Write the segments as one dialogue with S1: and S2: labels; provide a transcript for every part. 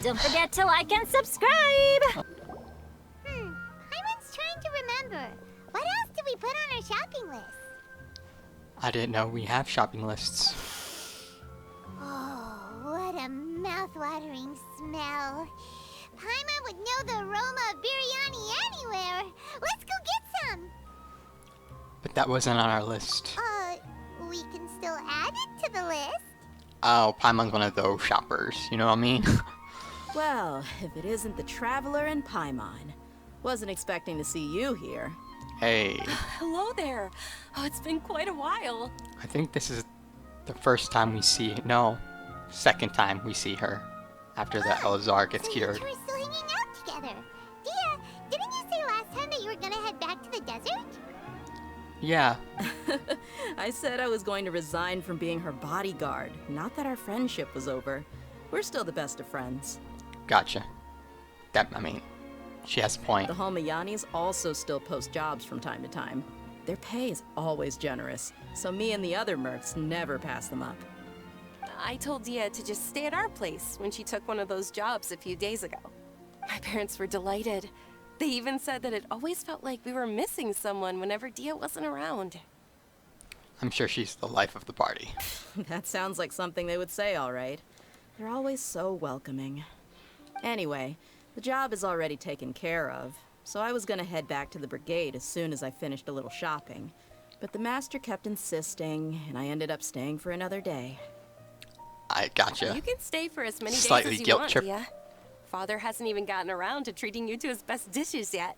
S1: Don't forget to like and subscribe!
S2: Paimon's trying to remember. What else did we put on our shopping list?
S3: I didn't know we have shopping lists.
S2: Oh, what a mouth-watering smell. Paimon would know the aroma of biryani anywhere. Let's go get some.
S3: But that wasn't on our list.
S2: We can still add it to the list.
S3: Oh, Paimon's one of those shoppers, you know what I mean?
S4: Well, if it isn't the Traveler and Paimon. Wasn't expecting to see you here.
S3: Hey,
S1: Hello there. Oh, it's been quite a while.
S3: I think this is the first time we see, no, second time we see her after the Elazar gets
S2: So
S3: cured.
S2: you two are still hanging out together. Dia, didn't you say last time that you were gonna head back to the desert?
S3: Yeah,
S4: I said I was going to resign from being her bodyguard. Not that our friendship was over. We're still the best of friends.
S3: gotcha. I mean, she has a point.
S4: The Holmayanis also still post jobs from time to time. Their pay is always generous, so me and the other mercs never pass them up.
S1: I told Dia to just stay at our place when she took one of those jobs a few days ago. My parents were delighted. They even said that it always felt like we were missing someone whenever Dia wasn't around.
S3: I'm sure she's the life of the party.
S4: That sounds like something they would say, all right. They're always so welcoming. Anyway, the job is already taken care of, so I was gonna head back to the brigade as soon as I finished a little shopping. But the master kept insisting, and I ended up staying for another day.
S3: I gotcha.
S1: You can stay for as many
S3: Slightly
S1: days as you
S3: guilt
S1: want,
S3: trip.
S1: Dia. Father hasn't even gotten around to treating you to his best dishes yet.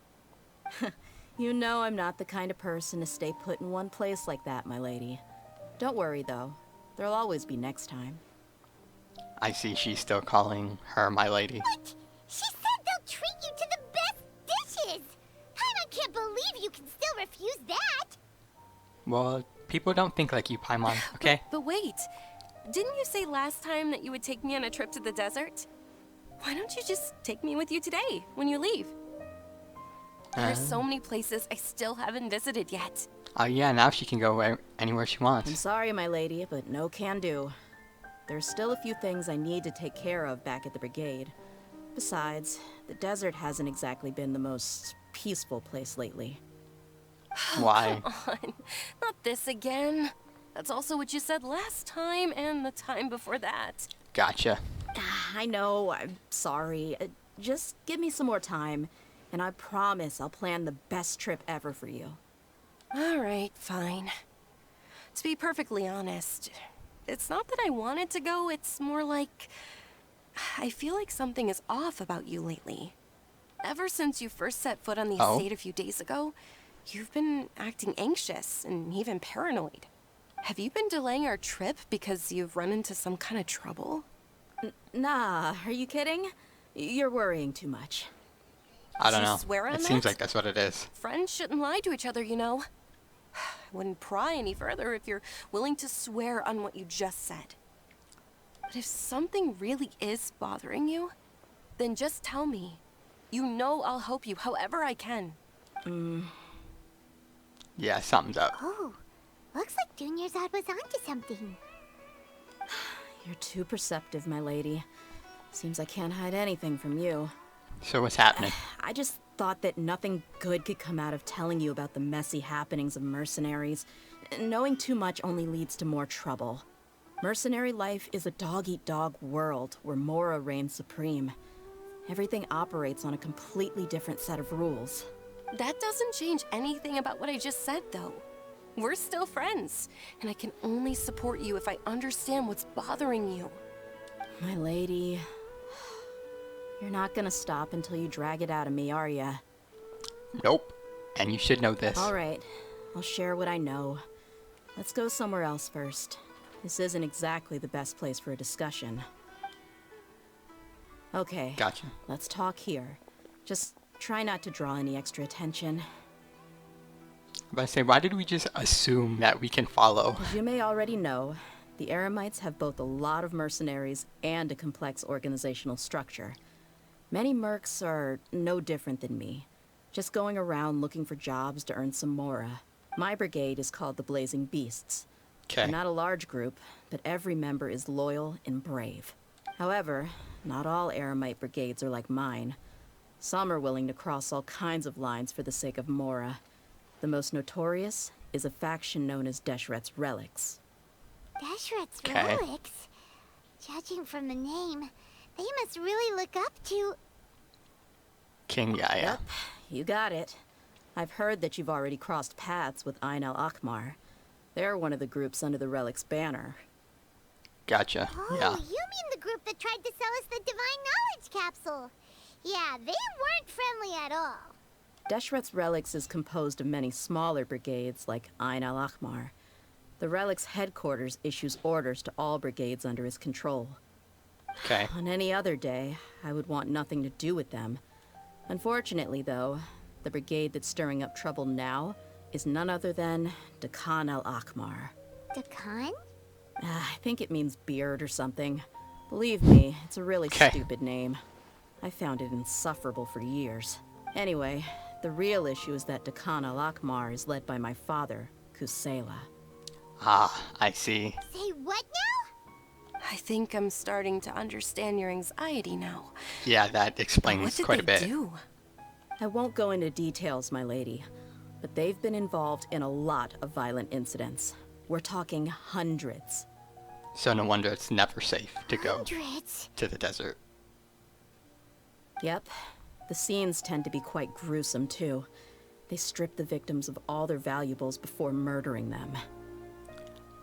S4: You know I'm not the kind of person to stay put in one place like that, my lady. Don't worry, though. There'll always be next time.
S3: I see she's still calling her my lady.
S2: What? She said they'll treat you to the best dishes. Paimon can't believe you can still refuse that.
S3: Well, people don't think like you, Paimon, okay?
S1: But wait, didn't you say last time that you would take me on a trip to the desert? Why don't you just take me with you today, when you leave? There's so many places I still haven't visited yet.
S3: Oh yeah, now she can go anywhere she
S4: I'm
S3: wants.
S4: sorry, my lady, but no can do. There's still a few things I need to take care of back at the brigade. Besides, the desert hasn't exactly been the most peaceful place lately.
S3: Why?
S1: Come on, not this again. That's also what you said last time and the time before that.
S3: Gotcha.
S4: I know, I'm sorry. Just give me some more time, and I promise I'll plan the best trip ever for you.
S1: All right, fine. To be perfectly honest, it's not that I wanted to go, it's more like I feel like something is off about you lately. Ever since you first set foot on the estate a few days ago, you've been acting anxious and even paranoid. Have you been delaying our trip because you've run into some kind of trouble?
S4: Nah, are you kidding? You're worrying too much.
S3: I don't
S1: Did you
S3: know.
S1: swear on
S3: It seems
S1: that?
S3: like that's what it is.
S1: Friends shouldn't lie to each other, you know. I wouldn't pry any further if you're willing to swear on what you just said. But if something really is bothering you, then just tell me. You know I'll help you however I can.
S3: Yeah, something's up.
S2: Oh, looks like Junior's was onto something.
S4: You're too perceptive, my lady. Seems I can't hide anything from you.
S3: So what's happening?
S4: I just thought that nothing good could come out of telling you about the messy happenings of mercenaries. Knowing too much only leads to more trouble. Mercenary life is a dog-eat-dog world where Mora reigns supreme. Everything operates on a completely different set of rules.
S1: That doesn't change anything about what I just said, though. We're still friends, and I can only support you if I understand what's bothering you.
S4: My lady, you're not gonna stop until you drag it out of me, are ya?
S3: Nope. And you should know this.
S4: All right, I'll share what I know. Let's go somewhere else first. This isn't exactly the best place for a discussion. Okay,
S3: Gotcha.
S4: let's talk here. Just try not to draw any extra attention.
S3: But I say, why did we just assume that we can follow?
S4: As you may already know, the Eremites have both a lot of mercenaries and a complex organizational structure. Many mercs are no different than me, just going around looking for jobs to earn some mora. My brigade is called the Blazing Beasts.
S3: Okay.
S4: We're not a large group, but every member is loyal and brave. However, not all Eremite brigades are like mine. Some are willing to cross all kinds of lines for the sake of Mora. The most notorious is a faction known as Deshret's Relics.
S2: Deshret's
S3: Okay.
S2: Relics? Judging from the name, they must really look up to...
S3: King Yaya.
S4: Yep, you got it. I've heard that you've already crossed paths with Ain al-Akmar. They're one of the groups under the Relic's banner.
S3: Gotcha.
S2: Oh,
S3: Yeah.
S2: you mean the group that tried to sell us the Divine Knowledge Capsule? Yeah, they weren't friendly at all.
S4: Deshret's Relics is composed of many smaller brigades like Ain al-Akmar. The Relic's headquarters issues orders to all brigades under his control.
S3: Okay.
S4: On any other day, I would want nothing to do with them. Unfortunately, though, the brigade that's stirring up trouble now is none other than Dakan al-Akmar.
S2: Dakan?
S4: I think it means beard or something. Believe me, it's a really
S3: Okay.
S4: stupid name. I found it insufferable for years. Anyway, the real issue is that Dakan al-Akmar is led by my father, Kusela.
S3: Ah, I see.
S2: Say what now?
S1: I think I'm starting to understand your anxiety now.
S3: Yeah, that
S1: What
S3: explains
S1: did
S3: quite a
S1: they
S3: bit.
S1: do?
S4: I won't go into details, my lady, but they've been involved in a lot of violent incidents. We're talking hundreds.
S3: So no wonder it's never safe to go
S2: Hundreds?
S3: to the desert.
S4: Yep. The scenes tend to be quite gruesome, too. They strip the victims of all their valuables before murdering them.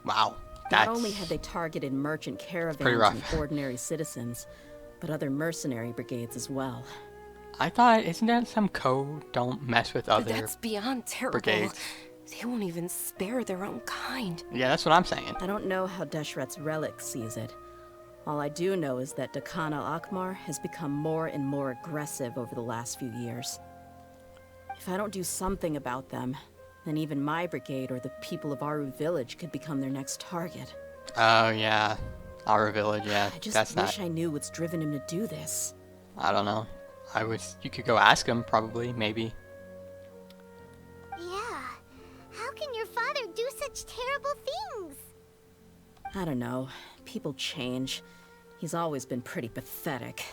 S3: Wow.
S4: Not
S3: That's
S4: only have they targeted merchant
S3: pretty
S4: caravans
S3: rough.
S4: and ordinary citizens, but other mercenary brigades as well.
S3: I thought, isn't that some code? Don't mess with other.
S1: That's beyond terrible.
S3: brigades.
S1: They won't even spare their own kind.
S3: Yeah, that's what I'm saying.
S4: I don't know how Deshret's Relic sees it. All I do know is that Dakan al-Akmar has become more and more aggressive over the last few years. If I don't do something about them, then even my brigade or the people of Aru village could become their next target.
S3: Oh yeah, our village. Yeah,
S4: I just
S3: that's
S4: wish
S3: not.
S4: I knew what's driven him to do this.
S3: I don't know. You could go ask him probably, maybe.
S2: Yeah. How can your father do such terrible things?
S4: I don't know. People change. He's always been pretty pathetic.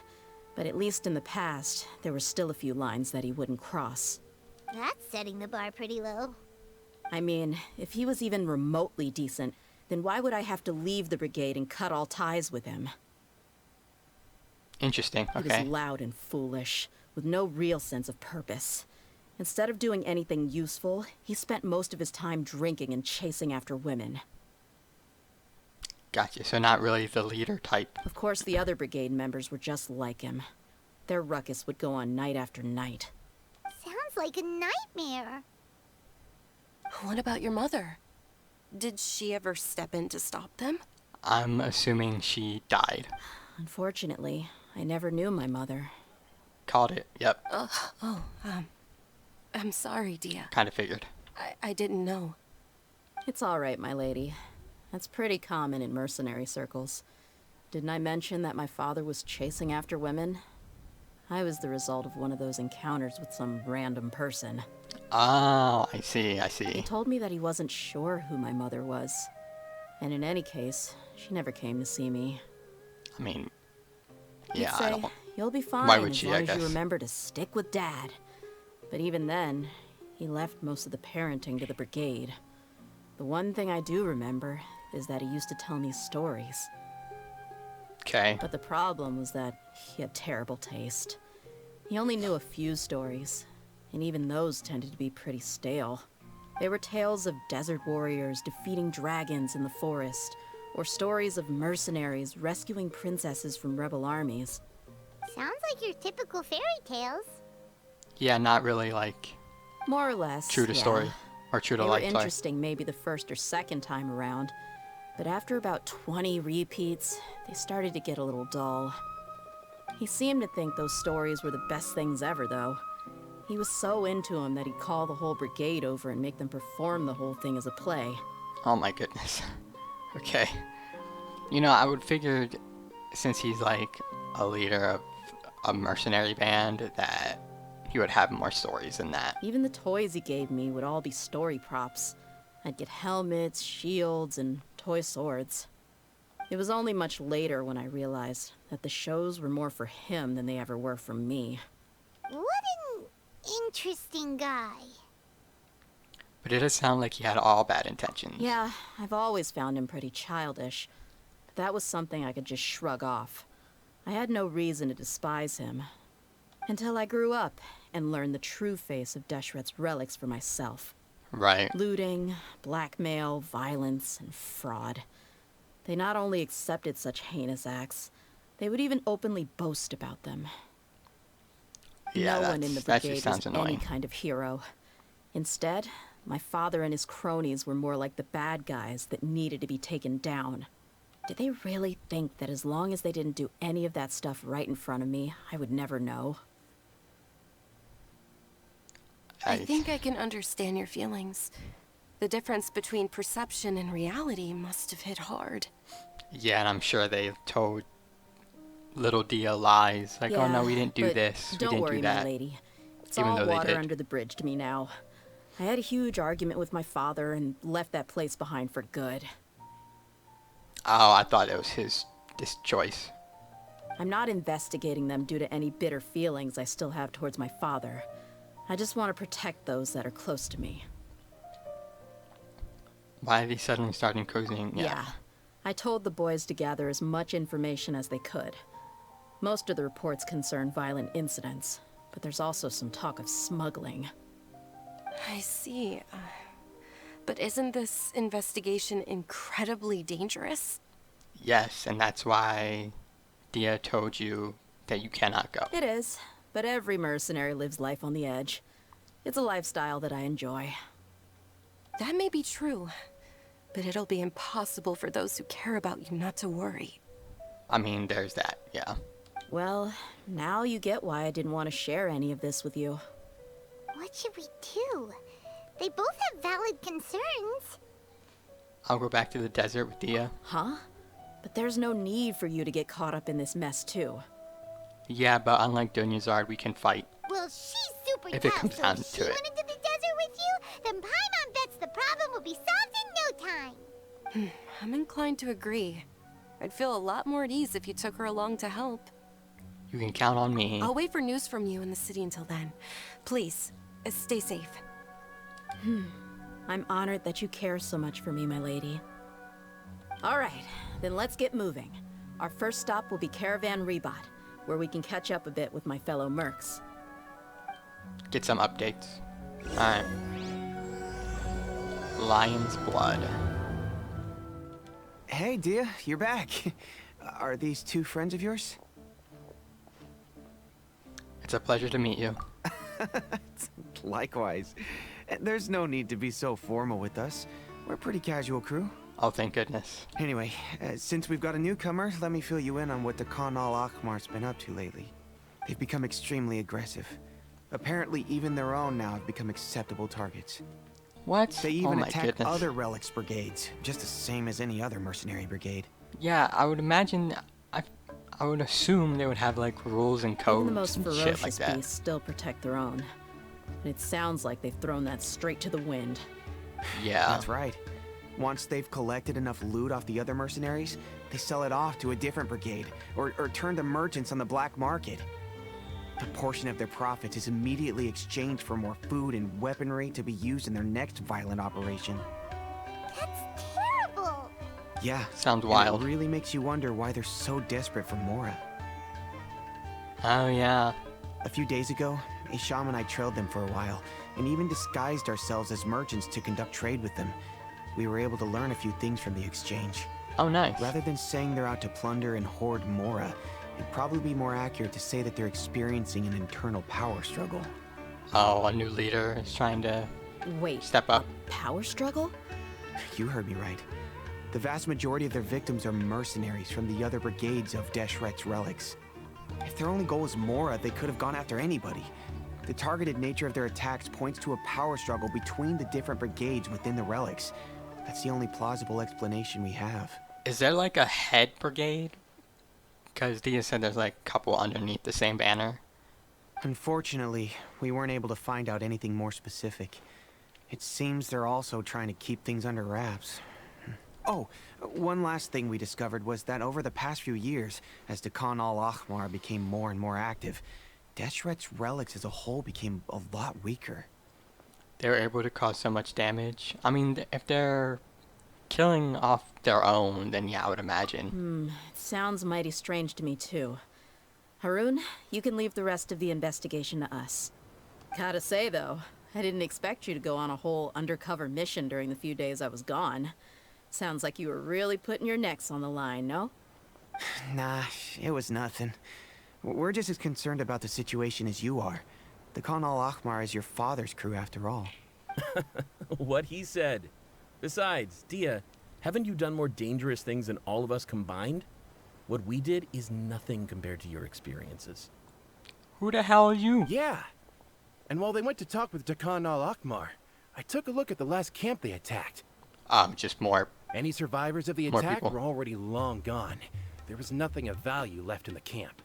S4: But at least in the past, there were still a few lines that he wouldn't cross.
S2: That's setting the bar pretty low.
S4: I mean, if he was even remotely decent, then why would I have to leave the brigade and cut all ties with him?
S3: Interesting.
S4: He
S3: Okay.
S4: was loud and foolish, with no real sense of purpose. Instead of doing anything useful, he spent most of his time drinking and chasing after women.
S3: Gotcha. So not really the leader type.
S4: Of course, the other brigade members were just like him. Their ruckus would go on night after night.
S2: Sounds like a nightmare.
S1: What about your mother? Did she ever step in to stop them?
S3: I'm assuming she died.
S4: Unfortunately, I never knew my mother.
S3: Called it. Yep.
S1: I'm sorry, Dia.
S3: Kind of figured.
S1: I didn't know.
S4: It's all right, my lady. That's pretty common in mercenary circles. Didn't I mention that my father was chasing after women? I was the result of one of those encounters with some random person.
S3: Oh, I see. I
S4: He
S3: see.
S4: told me that he wasn't sure who my mother was. And in any case, she never came to see me.
S3: I mean,
S4: He'd
S3: yeah. I
S4: say,
S3: don't.
S4: "You'll be fine
S3: Why would
S4: as
S3: she,
S4: long
S3: I
S4: as you
S3: guess?
S4: remember to stick with Dad." But even then, he left most of the parenting to the brigade. The one thing I do remember is that he used to tell me stories.
S3: Okay.
S4: But the problem was that he had terrible taste. He only knew a few stories, and even those tended to be pretty stale. They were tales of desert warriors defeating dragons in the forest, or stories of mercenaries rescuing princesses from rebel armies.
S2: Sounds like your typical fairy tales.
S3: Yeah, not really like
S4: More or less,
S3: true to
S4: yeah.
S3: story or true to
S4: They were
S3: life. Sorry.
S4: interesting maybe the first or second time around, but after about 20 repeats, they started to get a little dull. He seemed to think those stories were the best things ever, though. He was so into them that he'd call the whole brigade over and make them perform the whole thing as a play.
S3: Oh my goodness. Okay. You know, I would figured since he's like a leader of a mercenary band that he would have more stories than that.
S4: Even the toys he gave me would all be story props. I'd get helmets, shields, and toy swords. It was only much later when I realized that the shows were more for him than they ever were for me.
S2: What an interesting guy.
S3: But it does sound like he had all bad intentions.
S4: Yeah, I've always found him pretty childish. But that was something I could just shrug off. I had no reason to despise him. Until I grew up and learned the true face of Deshret's relics for myself.
S3: Right.
S4: Looting, blackmail, violence, and fraud. They not only accepted such heinous acts, they would even openly boast about them.
S3: Yeah,
S4: No one in the
S3: that
S4: brigade
S3: just sounds
S4: was
S3: annoying.
S4: any kind of hero. Instead, my father and his cronies were more like the bad guys that needed to be taken down. Did they really think that as long as they didn't do any of that stuff right in front of me, I would never know?
S1: I think I can understand your feelings. The difference between perception and reality must have hit hard.
S3: Yeah, and I'm sure they told little Dia lies. Like, oh no, we didn't do
S4: but
S3: this. We
S4: Don't
S3: didn't
S4: worry,
S3: do that.
S4: my lady. It's
S3: Even
S4: all
S3: though they
S4: water
S3: did.
S4: under the bridge to me now. I had a huge argument with my father and left that place behind for good.
S3: Oh, I thought it was his choice.
S4: I'm not investigating them due to any bitter feelings I still have towards my father. I just want to protect those that are close to me.
S3: Why are they suddenly starting cozying?
S4: Yeah. I told the boys to gather as much information as they could. Most of the reports concern violent incidents, but there's also some talk of smuggling.
S1: I see. But isn't this investigation incredibly dangerous?
S3: Yes, and that's why Dia told you that you cannot go.
S4: It is, but every mercenary lives life on the edge. It's a lifestyle that I enjoy.
S1: That may be true, but it'll be impossible for those who care about you not to worry.
S3: I mean, there's that, yeah.
S4: Well, now you get why I didn't want to share any of this with you.
S2: What should we do? They both have valid concerns.
S3: I'll go back to the desert with Dia.
S4: Huh? But there's no need for you to get caught up in this mess, too.
S3: Yeah, but unlike Dunyazard, we can fight.
S2: Well, she's super
S3: If it
S2: tough,
S3: comes
S2: so
S3: down
S2: if she
S3: to it.
S2: went into the desert with you, then Paimon bets the problem will be solved in no time.
S1: I'm inclined to agree. I'd feel a lot more at ease if you took her along to help.
S3: You can count on me.
S1: I'll wait for news from you in the city until then. Please, stay safe.
S4: I'm honored that you care so much for me, my lady. All right, then let's get moving. Our first stop will be Caravan Rebot, where we can catch up a bit with my fellow mercs.
S3: Get some updates. Alright. Lion's Blood.
S5: Hey, Dia, you're back. Are these two friends of yours?
S3: It's a pleasure to meet you.
S5: Likewise. There's no need to be so formal with us. We're a pretty casual crew.
S3: Oh, thank goodness.
S5: Anyway, since we've got a newcomer, let me fill you in on what the Khan al-Akhmar's been up to lately. They've become extremely aggressive. Apparently, even their own now have become acceptable targets.
S3: What?
S5: They
S3: Oh
S5: even
S3: my
S5: attack
S3: goodness.
S5: other relics brigades, just the same as any other mercenary brigade.
S3: Yeah, I would imagine... I would assume they would have, like, rules and
S4: Even
S3: codes
S4: the most
S3: and shit like
S4: ferocious
S3: that.
S4: beasts still protect their own. And it sounds like they've thrown that straight to the wind.
S3: Yeah.
S5: That's right. Once they've collected enough loot off the other mercenaries, they sell it off to a different brigade, or turn to merchants on the black market. A portion of their profits is immediately exchanged for more food and weaponry to be used in their next violent operation.
S2: That's terrible.
S5: Yeah.
S3: Sounds
S5: and
S3: wild.
S5: It really makes you wonder why they're so desperate for Mora.
S3: Oh, yeah.
S5: A few days ago, Isham and I trailed them for a while, and even disguised ourselves as merchants to conduct trade with them. We were able to learn a few things from the exchange.
S3: Oh, nice.
S5: Rather than saying they're out to plunder and hoard Mora, it'd probably be more accurate to say that they're experiencing an internal power struggle.
S3: Oh, a new leader is trying to
S4: Wait,
S3: step up.
S4: power struggle?
S5: You heard me right. The vast majority of their victims are mercenaries from the other brigades of Deshret's relics. If their only goal is Mora, they could have gone after anybody. The targeted nature of their attacks points to a power struggle between the different brigades within the relics. That's the only plausible explanation we have.
S3: Is there, like, a head brigade? Because Dia said there's, like, a couple underneath the same banner.
S5: Unfortunately, we weren't able to find out anything more specific. It seems they're also trying to keep things under wraps. Oh, one last thing we discovered was that over the past few years, as the Khan al-Ahmar became more and more active, Deshret's relics as a whole became a lot weaker.
S3: They were able to cause so much damage. I mean, if they're killing off their own, then yeah, I would imagine.
S4: It sounds mighty strange to me, too. Haroon, you can leave the rest of the investigation to us. Gotta say, though, I didn't expect you to go on a whole undercover mission during the few days I was gone. Sounds like you were really putting your necks on the line, no?
S5: Nah, it was nothing. We're just as concerned about the situation as you are. The Khan al-Ahmar is your father's crew after all.
S6: What he said. Besides, Dehya, haven't you done more dangerous things than all of us combined? What we did is nothing compared to your experiences.
S3: Who the hell are you?
S7: Yeah. And while they went to talk with Khan al-Ahmar, I took a look at the last camp they attacked.
S3: Just more.
S7: Any survivors of the
S3: More
S7: attack
S3: people.
S7: were already long gone. There was nothing of value left in the camp.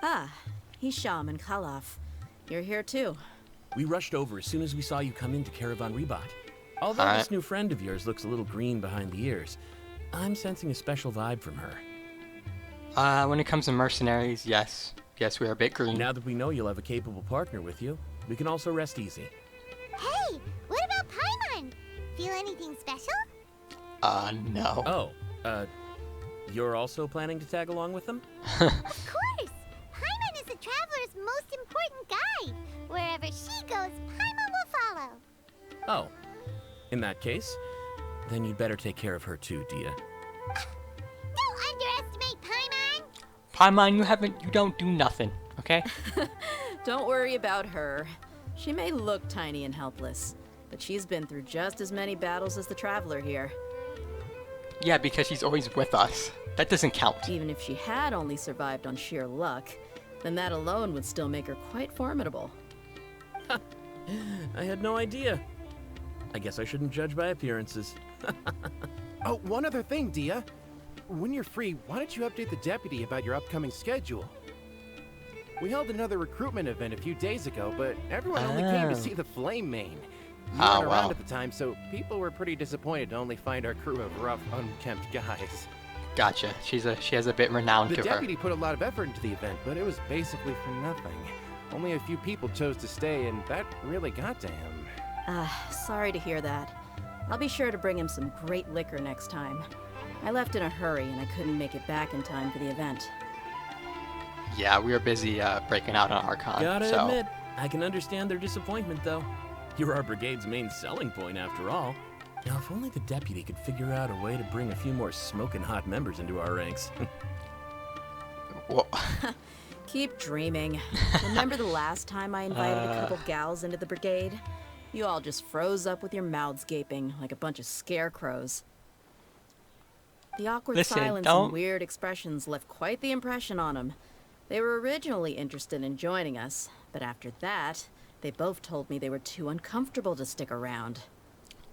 S4: Ah, Hisham and Khalaf. You're here, too.
S6: We rushed over as soon as we saw you come into Caravan Ribat. Although
S3: Alright.
S6: this new friend of yours looks a little green behind the ears, I'm sensing a special vibe from her.
S3: When it comes to mercenaries, yes. Yes, we are a bit green.
S6: Now that we know you'll have a capable partner with you, we can also rest easy.
S2: Hey, what about Paimon? Feel anything special?
S3: No.
S6: Oh, you're also planning to tag along with them?
S2: Of course! Paimon is the traveler's most important guide. Wherever she goes, Paimon will follow.
S6: Oh, in that case, then you'd better take care of her too, Dehya.
S2: Don't underestimate Paimon!
S3: Paimon, you don't do nothing, okay?
S4: Don't worry about her. She may look tiny and helpless, but she's been through just as many battles as the traveler here.
S3: Yeah, because she's always with us. That doesn't count.
S4: Even if she had only survived on sheer luck, then that alone would still make her quite formidable.
S6: I had no idea. I guess I shouldn't judge by appearances.
S7: Oh, one other thing, Dehya. When you're free, why don't you update the deputy about your upcoming schedule? We held another recruitment event a few days ago, but everyone only came to
S3: Oh.
S7: see the Flame Main. You
S3: Oh,
S7: weren't around
S3: wow.
S7: at the time, so people were pretty disappointed to only find our crew of rough, unkempt guys.
S3: Gotcha. She has a bit renowned
S7: The
S3: to her.
S7: deputy put a lot of effort into the event, but it was basically for nothing. Only a few people chose to stay, and that really got to him.
S4: Sorry to hear that. I'll be sure to bring him some great liquor next time. I left in a hurry and I couldn't make it back in time for the event.
S3: Yeah, we were busy breaking out on Archon.
S6: Gotta
S3: so.
S6: admit, I can understand their disappointment, though. You're our brigade's main selling point, after all. Now, if only the deputy could figure out a way to bring a few more smoking hot members into our ranks.
S3: Well,
S4: Keep dreaming. Remember the last time I invited a couple gals into the brigade? You all just froze up with your mouths gaping like a bunch of scarecrows. The awkward
S3: Listen,
S4: silence
S3: don't-
S4: and weird expressions left quite the impression on them. They were originally interested in joining us, but after that, they both told me they were too uncomfortable to stick around.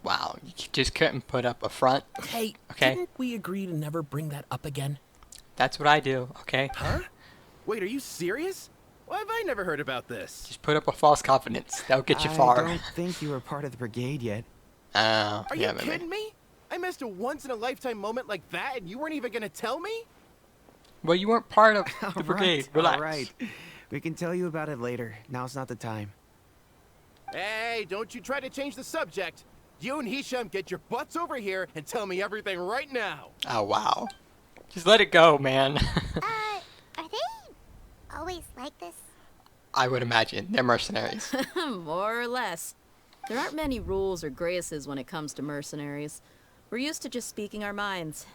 S3: wow, you just couldn't put up a front.
S6: Hey,
S3: Okay.
S6: didn't we agree to never bring that up again?
S3: That's what I do, okay?
S7: Huh? Wait, are you serious? Why have I never heard about this?
S3: Just put up a false confidence. That'll get you
S5: I
S3: far.
S5: don't think you were part of the brigade yet.
S3: Oh,
S7: Are
S3: yeah,
S7: you
S3: maybe.
S7: kidding me? I missed a once-in-a-lifetime moment like that, and you weren't even gonna tell me?
S3: Well, you weren't part of the brigade. Relax.
S5: All right. We can tell you about it later. Now's not the time.
S7: Hey, don't you try to change the subject. You and Hisham get your butts over here and tell me everything right now.
S3: Oh, wow. Just let it go, man.
S2: Are they always like this?
S3: I would imagine. They're mercenaries.
S4: More or less. There aren't many rules or graces when it comes to mercenaries. We're used to just speaking our minds.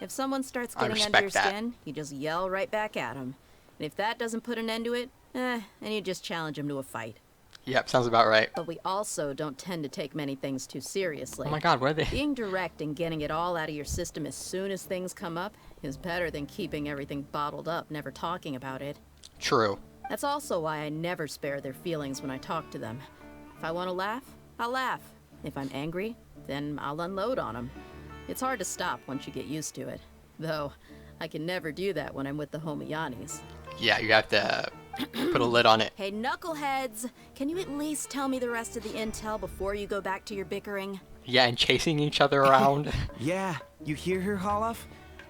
S4: If someone starts
S3: I
S4: getting under your
S3: respect that.
S4: skin, you just yell right back at them. And if that doesn't put an end to it, then you just challenge them to a fight.
S3: Yep, sounds about right.
S4: But we also don't tend to take many things too seriously.
S3: Oh my god, where are they?
S4: Being direct and getting it all out of your system as soon as things come up is better than keeping everything bottled up, never talking about it.
S3: True.
S4: That's also why I never spare their feelings when I talk to them. If I want to laugh, I'll laugh. If I'm angry, then I'll unload on them. It's hard to stop once you get used to it. Though, I can never do that when I'm with the Homiyanis.
S3: Yeah, you have to put a lid on it.
S4: Hey, knuckleheads! Can you at least tell me the rest of the intel before you go back to your bickering?
S3: Yeah, and chasing each other around.
S5: Yeah, you hear her, Holloff?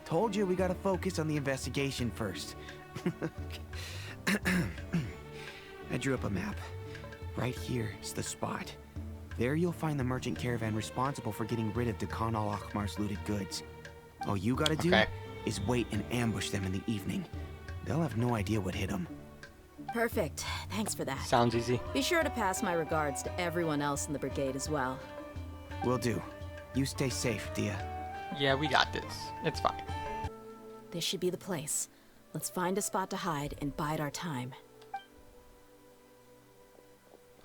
S5: Told you we gotta focus on the investigation first. I drew up a map. Right here is the spot. There you'll find the merchant caravan responsible for getting rid of Dakan al-Akhmar's looted goods. All you gotta do is wait and ambush them in the evening. They'll have no idea what hit them.
S4: Perfect. Thanks for that.
S3: Sounds easy.
S4: Be sure to pass my regards to everyone else in the brigade as well.
S5: Will do. You stay safe, Dia.
S3: Yeah, we got this. It's fine.
S4: This should be the place. Let's find a spot to hide and bide our time.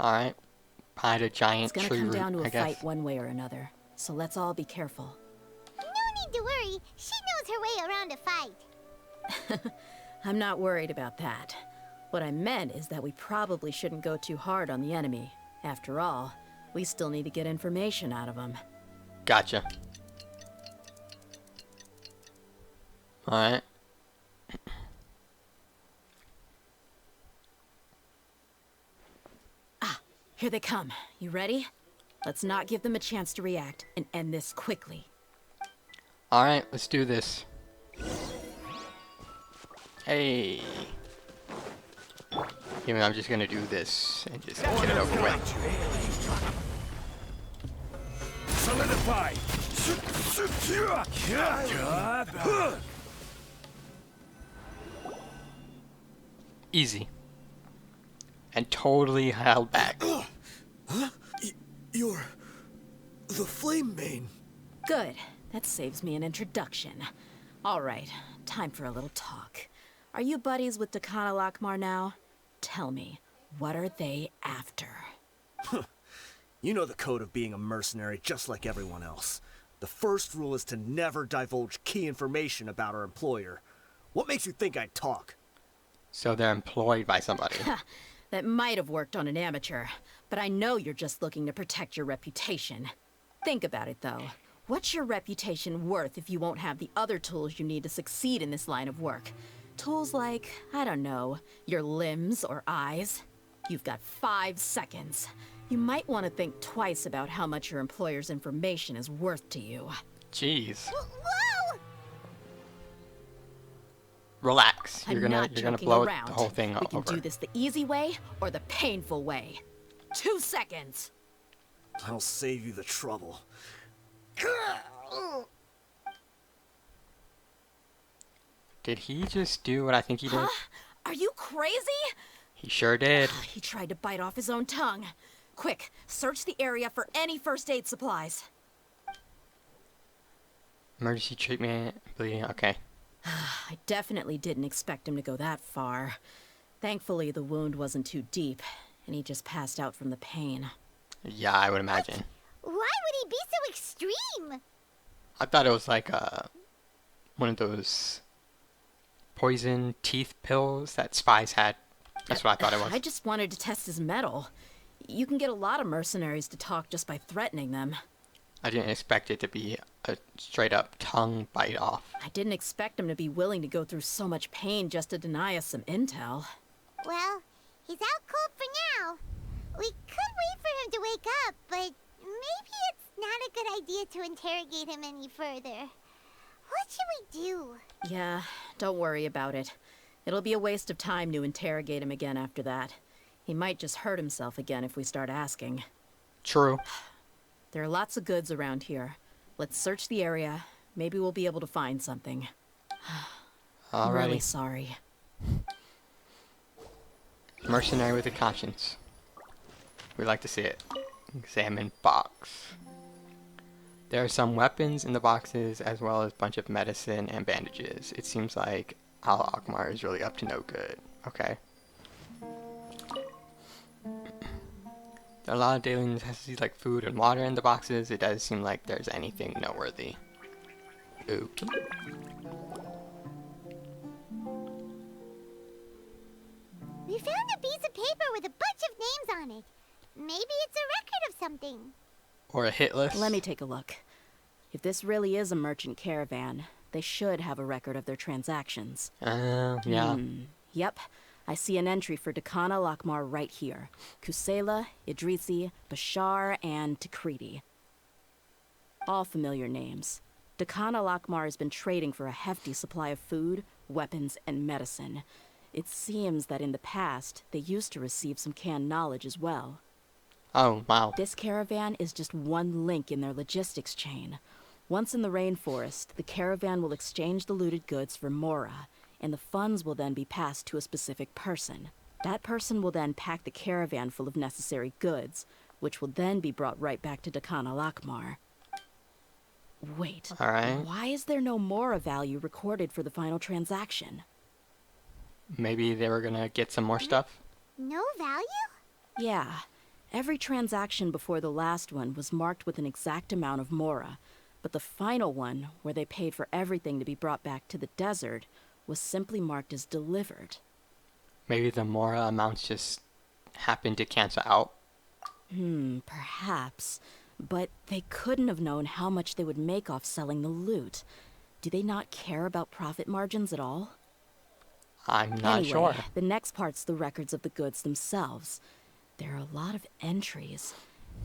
S3: Alright. Behind a giant
S4: It's gonna
S3: tree
S4: come
S3: root,
S4: down to
S3: I
S4: a
S3: guess.
S4: fight one way or another, so let's all be careful.
S2: No need to worry. She knows her way around a fight.
S4: I'm not worried about that. What I meant is that we probably shouldn't go too hard on the enemy. After all, we still need to get information out of them.
S3: Gotcha. Alright.
S4: Here they come. You ready? Let's not give them a chance to react and end this quickly.
S3: Alright, let's do this. Hey. Even though I'm just gonna do this and just get it over with.
S8: Solidify.
S3: Easy. And totally held back.
S8: You're the Flame Mane.
S4: Good. That saves me an introduction. All right, time for a little talk. Are you buddies with Dakan al-Akhmar now? Tell me, what are they after?
S9: You know the code of being a mercenary just like everyone else. The first rule is to never divulge key information about our employer. What makes you think I'd talk?
S3: So they're employed by somebody.
S4: That might have worked on an amateur, but I know you're just looking to protect your reputation. Think about it, though. What's your reputation worth if you won't have the other tools you need to succeed in this line of work? Tools like, I don't know, your limbs or eyes? You've got 5 seconds. You might want to think twice about how much your employer's information is worth to you.
S3: Jeez.
S2: Whoa!
S3: Relax.
S4: I'm
S3: You're gonna
S4: not joking
S3: blow
S4: around.
S3: the whole thing
S4: We can
S3: over.
S4: do this the easy way or the painful way. 2 seconds.
S9: I'll save you the trouble.
S3: Did he just do what I think he did?
S4: Are you crazy?
S3: He sure did.
S4: He tried to bite off his own tongue. Quick, search the area for any first aid supplies.
S3: Emergency treatment, bleeding, okay.
S4: I definitely didn't expect him to go that far. Thankfully, the wound wasn't too deep, and he just passed out from the pain.
S3: Yeah, I would imagine.
S2: Why would he be so extreme?
S3: I thought it was like one of those poison teeth pills that spies had. That's what I thought it was.
S4: I just wanted to test his mettle. You can get a lot of mercenaries to talk just by threatening them.
S3: I didn't expect it to be a straight up tongue bite off.
S4: I didn't expect him to be willing to go through so much pain just to deny us some intel.
S2: Well, he's out cold for now. We could wait for him to wake up, but maybe it's not a good idea to interrogate him any further. What should we do?
S4: Yeah, don't worry about it. It'll be a waste of time to interrogate him again after that. He might just hurt himself again if we start asking.
S3: True.
S4: There are lots of goods around here. Let's search the area. Maybe we'll be able to find something. I'm really
S3: Alrighty.
S4: sorry.
S3: Mercenary with a conscience. We like to see it. Examine box. There are some weapons in the boxes as well as a bunch of medicine and bandages. It seems like Al Akmar is really up to no good. Okay. There are a lot of daily necessities like food and water in the boxes. It doesn't seem like there's anything noteworthy. Ooh.
S2: We found a piece of paper with a bunch of names on it. Maybe it's a record of something.
S3: Or a hit list.
S4: Let me take a look. If this really is a merchant caravan, they should have a record of their transactions.
S3: Yeah.
S4: Yep. I see an entry for Dakan al-Akhmar right here. Kusela, Idrisi, Bashar, and Takriti. All familiar names. Dakan al-Akmar has been trading for a hefty supply of food, weapons, and medicine. It seems that in the past, they used to receive some canned knowledge as well.
S3: Oh, wow.
S4: This caravan is just one link in their logistics chain. Once in the rainforest, the caravan will exchange the looted goods for Mora, and the funds will then be passed to a specific person. That person will then pack the caravan full of necessary goods, which will then be brought right back to Dakan al-Akmar. Wait,
S3: Alright.
S4: why is there no Mora value recorded for the final transaction?
S3: Maybe they were gonna get some more stuff?
S2: No value?
S4: Yeah, every transaction before the last one was marked with an exact amount of Mora, but the final one, where they paid for everything to be brought back to the desert, was simply marked as delivered.
S3: Maybe the Mora amounts just happened to cancel out?
S4: Perhaps. But they couldn't have known how much they would make off selling the loot. Do they not care about profit margins at all?
S3: I'm not
S4: Anyway,
S3: sure.
S4: the next part's the records of the goods themselves. There are a lot of entries.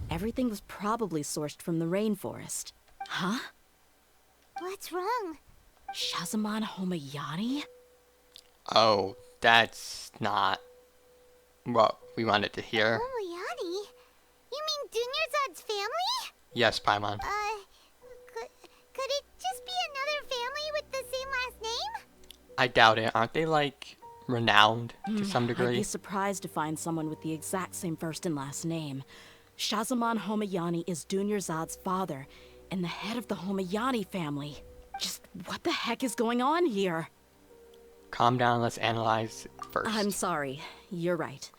S4: Everything was probably sourced from the rainforest. Huh?
S2: What's wrong?
S4: Shazamon Homayani?
S3: Oh, that's not what we wanted to hear.
S2: Omoyani? You mean Dunyarzad's family?
S3: Yes, Paimon.
S2: Could it just be another family with the same last name?
S3: I doubt it. Aren't they, like, renowned to some
S4: I'd
S3: degree?
S4: be surprised to find someone with the exact same first and last name. Shazamon Homayani is Dunyarzad's father, and the head of the Homayani family. Just what the heck is going on here?
S3: Calm down, let's analyze first.
S4: I'm sorry, you're right.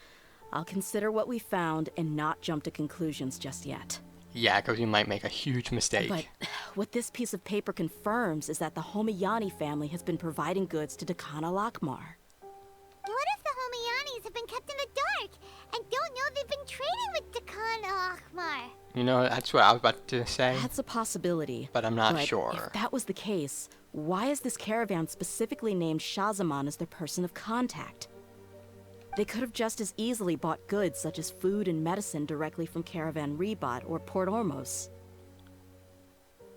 S4: I'll consider what we found and not jump to conclusions just yet.
S3: Yeah, because you might make a huge mistake.
S4: But what this piece of paper confirms is that the Homayani family has been providing goods to Dakan al-Akmar.
S2: What if the Homayanis have been kept in the dark and don't know they've been trading with Dakan al-Akmar?
S3: You know, that's what I was about to say.
S4: That's a possibility.
S3: But I'm not
S4: But
S3: sure.
S4: if that was the case, why is this caravan specifically named Shazamon as their person of contact? They could have just as easily bought goods such as food and medicine directly from Caravan Rebot or Port Ormos.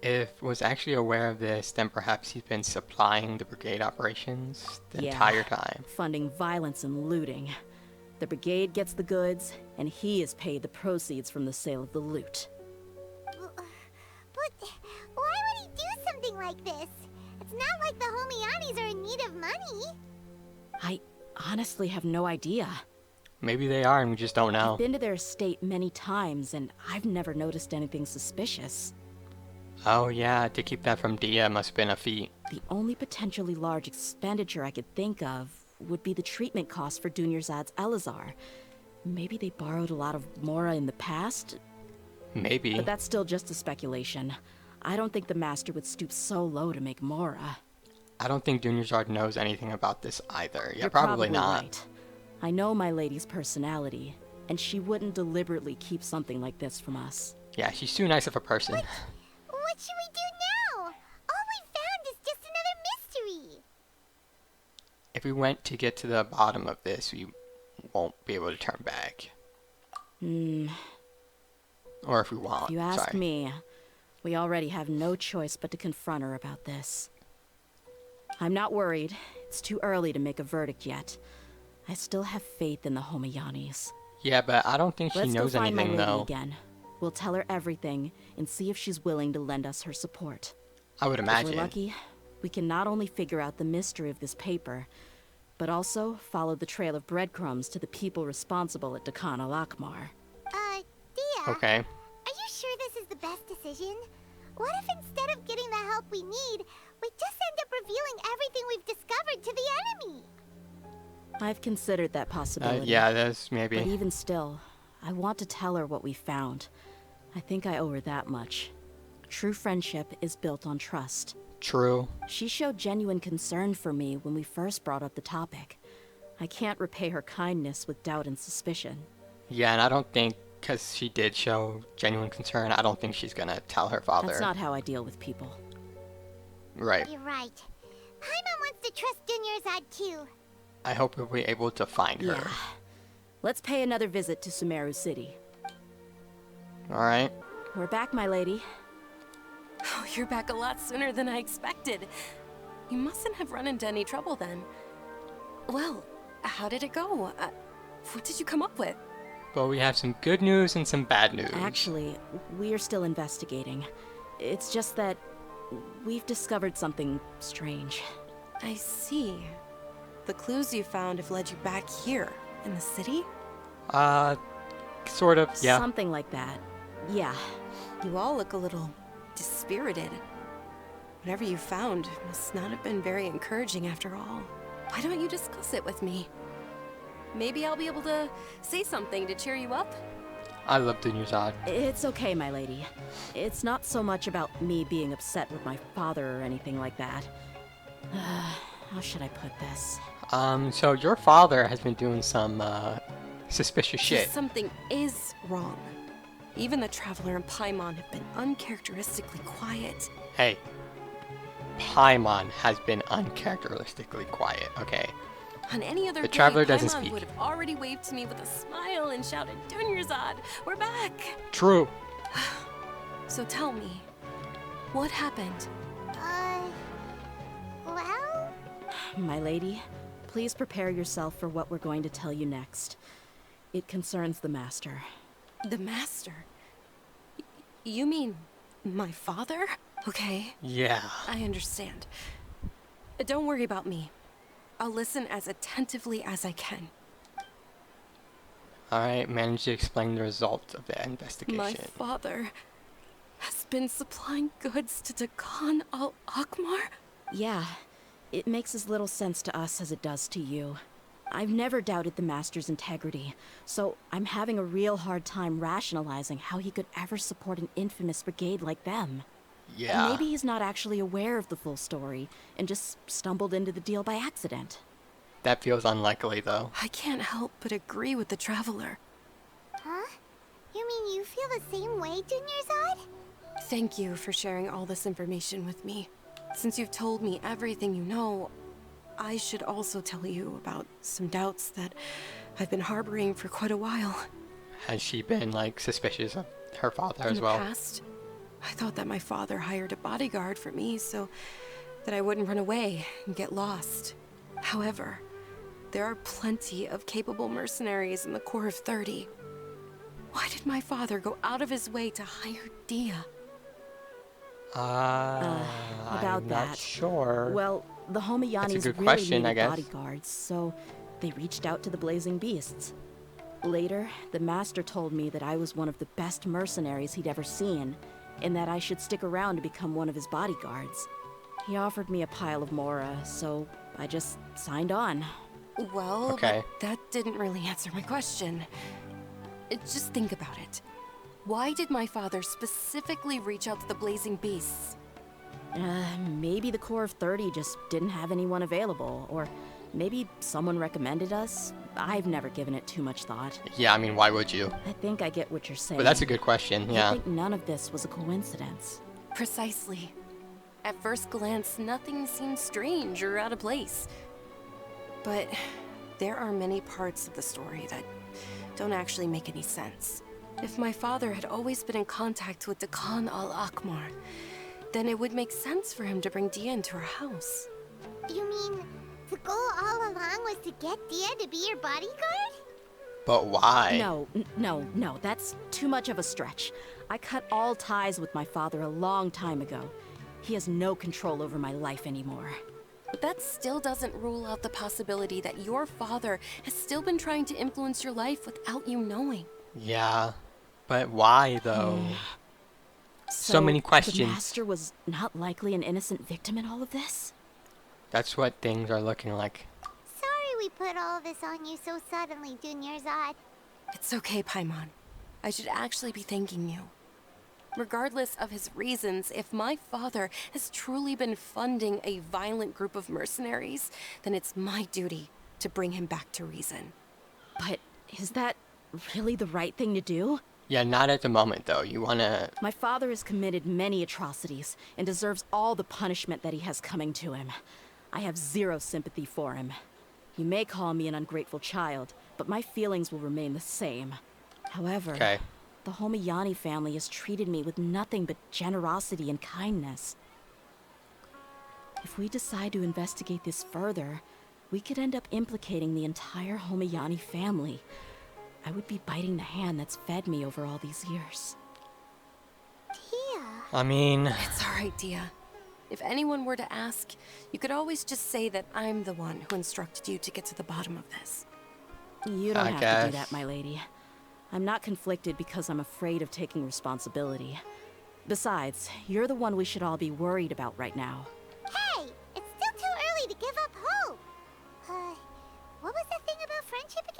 S3: If was actually aware of this, then perhaps he's been supplying the brigade operations the entire time.
S4: Funding violence and looting. The brigade gets the goods, and he is paid the proceeds from the sale of the loot.
S2: But why would he do something like this? It's not like the Homayanis are in need of money.
S4: I honestly have no idea.
S3: Maybe they are and we just don't know.
S4: I've been to their estate many times, and I've never noticed anything suspicious.
S3: Oh yeah, to keep that from Dehya must have been a feat.
S4: The only potentially large expenditure I could think of would be the treatment costs for Dunyarzad's Elazar. Maybe they borrowed a lot of Mora in the past,
S3: Maybe.
S4: but that's still just a speculation. I don't think the Master would stoop so low to make Mora.
S3: I don't think Dunyarzad knows anything about this either. Yeah,
S4: You're
S3: probably not.
S4: Right. I know my lady's personality, and she wouldn't deliberately keep something like this from us.
S3: Yeah, she's too nice of a person.
S2: What should we do now? All we found is just another mystery.
S3: If we went to get to the bottom of this, we won't be able to turn back. Or if we want.
S4: If you ask
S3: sorry.
S4: me, we already have no choice but to confront her about this. I'm not worried. It's too early to make a verdict yet. I still have faith in the Homayanis.
S3: Yeah, but I don't think she
S4: Let's
S3: knows
S4: go find
S3: anything
S4: my lady
S3: though.
S4: again. We'll tell her everything and see if she's willing to lend us her support.
S3: I would
S4: If
S3: imagine.
S4: we're lucky, we can not only figure out the mystery of this paper, but also follow the trail of breadcrumbs to the people responsible at Dakan al-Akmar.
S2: Dehya,
S3: Okay.
S2: are you sure this is the best decision? What if instead of getting the help we need, we just end up revealing everything we've discovered to the enemy?
S4: I've considered that possibility.
S3: Yeah, that's maybe.
S4: But even still, I want to tell her what we found. I think I owe her that much. True friendship is built on trust.
S3: True.
S4: She showed genuine concern for me when we first brought up the topic. I can't repay her kindness with doubt and suspicion.
S3: Yeah, and I don't think, because she did show genuine concern, I don't think she's gonna tell her father.
S4: That's not how I deal with people.
S3: Right.
S2: You're right. Paimon wants to trust Dunyarzad too.
S3: I hope we'll be able to find her.
S4: Yeah. Let's pay another visit to Sumeru City.
S3: Alright.
S4: We're back, my lady.
S1: Oh, you're back a lot sooner than I expected. You mustn't have run into any trouble then. Well, how did it go? What did you come up with?
S3: But we have some good news and some bad news.
S4: Actually, we're still investigating. It's just that we've discovered something strange.
S1: I see. The clues you found have led you back here, in the city?
S3: Sort of, yeah.
S4: Something like that. Yeah.
S1: You all look a little dispirited. Whatever you found must not have been very encouraging after all. Why don't you discuss it with me? Maybe I'll be able to say something to cheer you up?
S3: I love Dunyarzad.
S4: It's okay, my lady. It's not so much about me being upset with my father or anything like that. How should I put this?
S3: So your father has been doing some, suspicious shit.
S1: Just something is wrong. Even the Traveler and Paimon have been uncharacteristically quiet.
S3: Hey. Paimon has been uncharacteristically quiet, okay?
S1: On any other
S3: The
S1: day,
S3: Traveler doesn't
S1: Paimon
S3: speak.
S1: would have already waved to me with a smile and shouted, "Dunyarzad, we're back!"
S3: True.
S1: So tell me, what happened?
S2: Well?
S4: My lady, please prepare yourself for what we're going to tell you next. It concerns the Master.
S1: The Master? You mean my father? Okay,
S3: Yeah.
S1: I understand. Don't worry about me. I'll listen as attentively as I can.
S3: Alright, manage to explain the results of the investigation.
S1: My father has been supplying goods to Dakan al-Akmar?
S4: Yeah, it makes as little sense to us as it does to you. I've never doubted the Master's integrity, so I'm having a real hard time rationalizing how he could ever support an infamous brigade like them.
S3: Yeah.
S4: Maybe he's not actually aware of the full story and just stumbled into the deal by accident.
S3: That feels unlikely, though.
S1: I can't help but agree with the Traveler.
S2: Huh? You mean you feel the same way, Dunyarzad?
S1: Thank you for sharing all this information with me. Since you've told me everything you know, I should also tell you about some doubts that I've been harboring for quite a while.
S3: Has she been, like, suspicious of her father as
S1: In
S3: well?
S1: the past, I thought that my father hired a bodyguard for me so that I wouldn't run away and get lost. However, there are plenty of capable mercenaries in the Corps of 30. Why did my father go out of his way to hire Dehya?
S4: About
S3: I'm
S4: that.
S3: not sure.
S4: Well, the Homayanis
S3: good
S4: really
S3: question, I
S4: needed
S3: guess.
S4: bodyguards, so they reached out to the Blazing Beasts. Later, the Master told me that I was one of the best mercenaries he'd ever seen, and that I should stick around to become one of his bodyguards. He offered me a pile of mora, so I just signed on.
S1: Well,
S3: Okay.
S1: but that didn't really answer my question. Just think about it. Why did my father specifically reach out to the Blazing Beasts?
S4: Maybe the Corps of 30 just didn't have anyone available, or maybe someone recommended us. I've never given it too much thought.
S3: Yeah, I mean, why would you?
S4: I think I get what you're saying.
S3: But that's a good question,
S4: I
S3: yeah.
S4: think none of this was a coincidence.
S1: Precisely. At first glance, nothing seems strange or out of place. But there are many parts of the story that don't actually make any sense. If my father had always been in contact with Dakan al-Akmar, then it would make sense for him to bring Dehya into our house.
S2: You mean the goal all along was to get Dehya to be your bodyguard?
S3: But why?
S4: No, that's too much of a stretch. I cut all ties with my father a long time ago. He has no control over my life anymore.
S1: But that still doesn't rule out the possibility that your father has still been trying to influence your life without you knowing.
S3: Yeah. But why, though? So many questions.
S4: The Master was not likely an innocent victim in all of this?
S3: That's what things are looking like.
S2: Sorry we put all this on you so suddenly, Dunyarzad.
S1: It's okay, Paimon. I should actually be thanking you. Regardless of his reasons, if my father has truly been funding a violent group of mercenaries, then it's my duty to bring him back to reason.
S4: But is that really the right thing to do?
S3: Yeah, not at the moment, though. You wanna...
S4: My father has committed many atrocities and deserves all the punishment that he has coming to him. I have zero sympathy for him. You may call me an ungrateful child, but my feelings will remain the same. However,
S3: Okay.
S4: the Homayani family has treated me with nothing but generosity and kindness. If we decide to investigate this further, we could end up implicating the entire Homayani family. I would be biting the hand that's fed me over all these years.
S2: Tia.
S3: I mean,
S1: It's all right, Dia. If anyone were to ask, you could always just say that I'm the one who instructed you to get to the bottom of this.
S4: You don't
S3: I
S4: have to do
S3: guess.
S4: that, my lady. I'm not conflicted because I'm afraid of taking responsibility. Besides, you're the one we should all be worried about right now.
S2: Hey, it's still too early to give up hope. What was that thing about friendship again?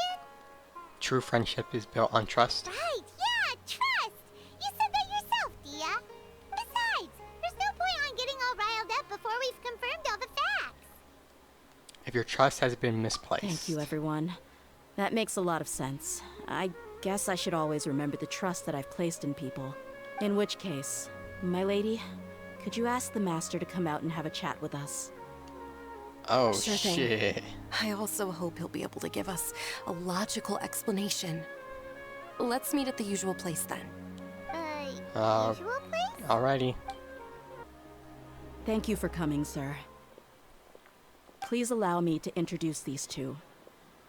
S3: true friendship is built on trust.
S2: Right, yeah, trust! You said that yourself, Dia. Besides, there's no point on getting all riled up before we've confirmed all the facts.
S3: If your trust has been misplaced.
S4: Thank you, everyone. That makes a lot of sense. I guess I should always remember the trust that I've placed in people. In which case, my lady, could you ask the master to come out and have a chat with us?
S3: Oh,
S1: Sure thing.
S3: shit.
S1: I also hope he'll be able to give us a logical explanation. Let's meet at the usual place then.
S2: Usual place?
S3: Alrighty.
S4: Thank you for coming, sir. Please allow me to introduce these two.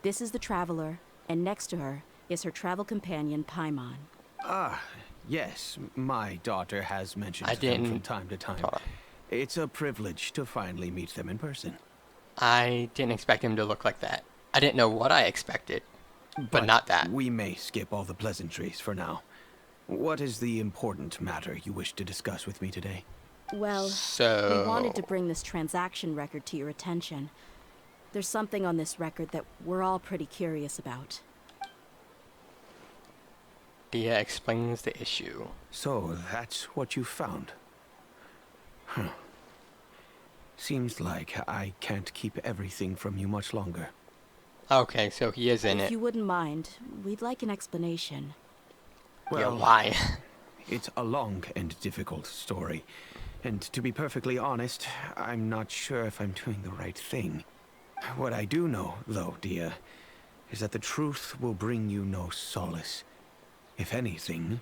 S4: This is the Traveler, and next to her is her travel companion, Paimon.
S5: Ah, yes, my daughter has mentioned
S3: I
S5: them from
S3: didn't-
S5: time to time.
S3: Hold on.
S5: It's a privilege to finally meet them in person.
S3: I didn't expect him to look like that. I didn't know what I expected, but not that.
S5: We may skip all the pleasantries for now. What is the important matter you wish to discuss with me today?
S4: Well,
S3: So-
S4: we wanted to bring this transaction record to your attention. There's something on this record that we're all pretty curious about.
S3: Dia explains the issue.
S5: So, that's what you found. Huh. Seems like I can't keep everything from you much longer.
S3: Okay, so he is in
S4: If
S3: it.
S4: you wouldn't mind, we'd like an explanation.
S3: Yeah, why?
S5: It's a long and difficult story. And to be perfectly honest, I'm not sure if I'm doing the right thing. What I do know, though, Dia, is that the truth will bring you no solace. If anything,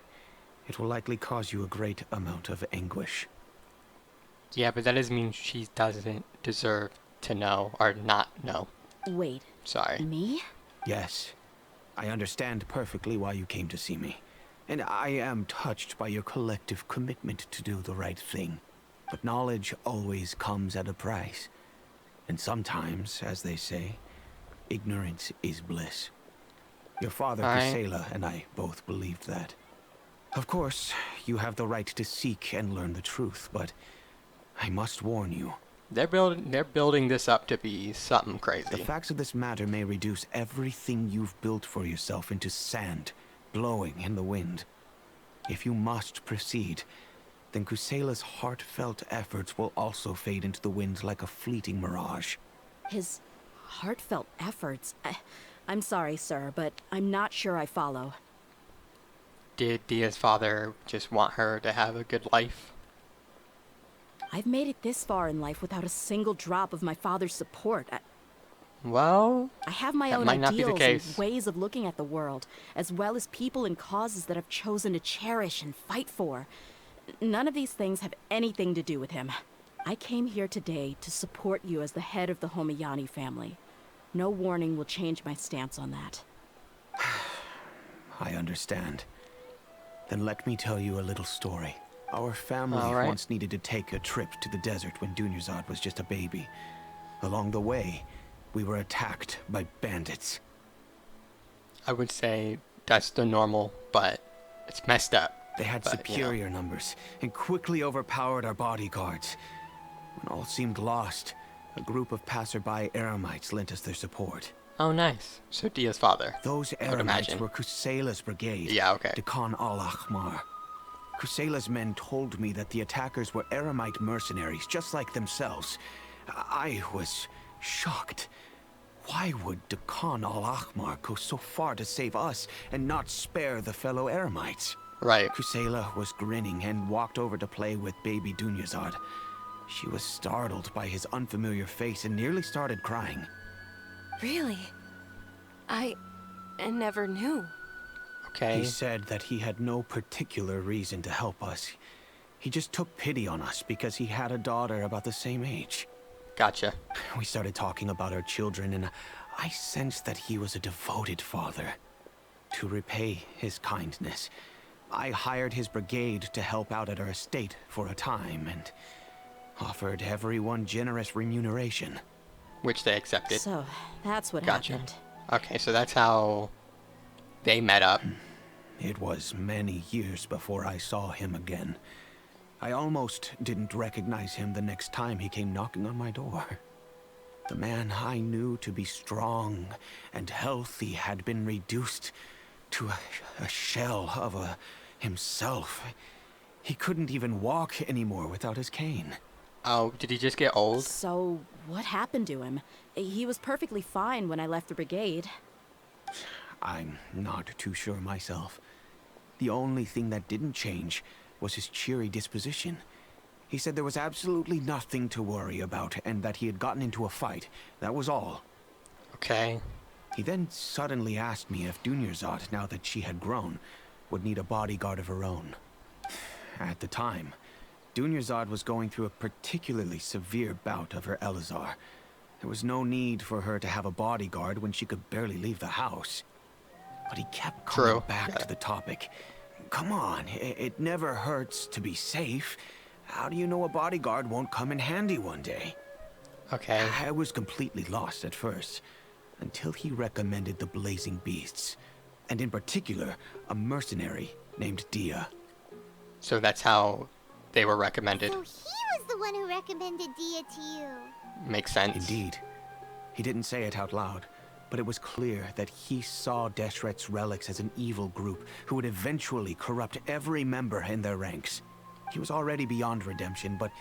S5: it will likely cause you a great amount of anguish.
S3: Yeah, but that doesn't mean she doesn't deserve to know or not know.
S4: Wait,
S3: Sorry.
S4: me?
S5: Yes, I understand perfectly why you came to see me. And I am touched by your collective commitment to do the right thing. But knowledge always comes at a price. And sometimes, as they say, ignorance is bliss. Your father,
S3: Alright.
S5: Kusela, and I both believed that. Of course, you have the right to seek and learn the truth, but I must warn you.
S3: They're building this up to be something
S5: The
S3: crazy.
S5: facts of this matter may reduce everything you've built for yourself into sand, blowing in the wind. If you must proceed, then Kusela's heartfelt efforts will also fade into the wind like a fleeting mirage.
S4: His heartfelt efforts. I'm sorry, sir, but I'm not sure I follow.
S3: Did Dia's father just want her to have a good life?
S4: I've made it this far in life without a single drop of my father's support.
S3: Well,
S4: I have my
S3: That
S4: own
S3: might not be the
S4: ideals
S3: case.
S4: and ways of looking at the world, as well as people and causes that I've chosen to cherish and fight for. None of these things have anything to do with him. I came here today to support you as the head of the Homayani family. No warning will change my stance on that.
S5: I understand. Then let me tell you a little story. Our family
S3: All right.
S5: once needed to take a trip to the desert when Dunyarzad was just a baby. Along the way, we were attacked by bandits.
S3: I would say that's the normal, but it's messed up.
S5: They had
S3: But, you know.
S5: superior numbers and quickly overpowered our bodyguards. When all seemed lost, a group of passerby Eremites lent us their support.
S3: Oh, nice. So Dia's father.
S5: Those
S3: I would
S5: Eremites
S3: imagine.
S5: were Kusela's brigade,
S3: Yeah, okay.
S5: Dekan al-Ahmar. Kusela's men told me that the attackers were Eremite mercenaries, just like themselves. I was shocked. Why would Dekan al-Ahmar go so far to save us and not spare the fellow Eremites?
S3: Right.
S5: Kusela was grinning and walked over to play with baby Dunyarzad. She was startled by his unfamiliar face and nearly started crying.
S1: Really? I never knew.
S3: Okay.
S5: He said that he had no particular reason to help us. He just took pity on us because he had a daughter about the same age.
S3: Gotcha.
S5: We started talking about our children, and I sensed that he was a devoted father. To repay his kindness, I hired his brigade to help out at our estate for a time, and offered everyone generous remuneration.
S3: Which they accepted.
S4: So, that's what
S3: Gotcha.
S4: happened.
S3: Okay, so that's how they met up.
S5: It was many years before I saw him again. I almost didn't recognize him the next time he came knocking on my door. The man I knew to be strong and healthy had been reduced to a shell of himself. He couldn't even walk anymore without his cane.
S3: Oh, did he just get old?
S4: So, what happened to him? He was perfectly fine when I left the brigade.
S5: I'm not too sure myself. The only thing that didn't change was his cheery disposition. He said there was absolutely nothing to worry about and that he had gotten into a fight. That was all.
S3: Okay.
S5: He then suddenly asked me if Dunyarzad, now that she had grown, would need a bodyguard of her own. At the time, Dunyarzad was going through a particularly severe bout of her Elazar. There was no need for her to have a bodyguard when she could barely leave the house. But he kept coming back to the topic. Come on, it never hurts to be safe. How do you know a bodyguard won't come in handy one day?
S3: Okay.
S5: I was completely lost at first, until he recommended the Blazing Beasts, and in particular, a mercenary named Dehya.
S3: So that's how they were recommended.
S2: So he was the one who recommended Dehya to you.
S3: Makes sense.
S5: Indeed. He didn't say it out loud, but it was clear that he saw Deshret's relics as an evil group who would eventually corrupt every member in their ranks. He was already beyond redemption, but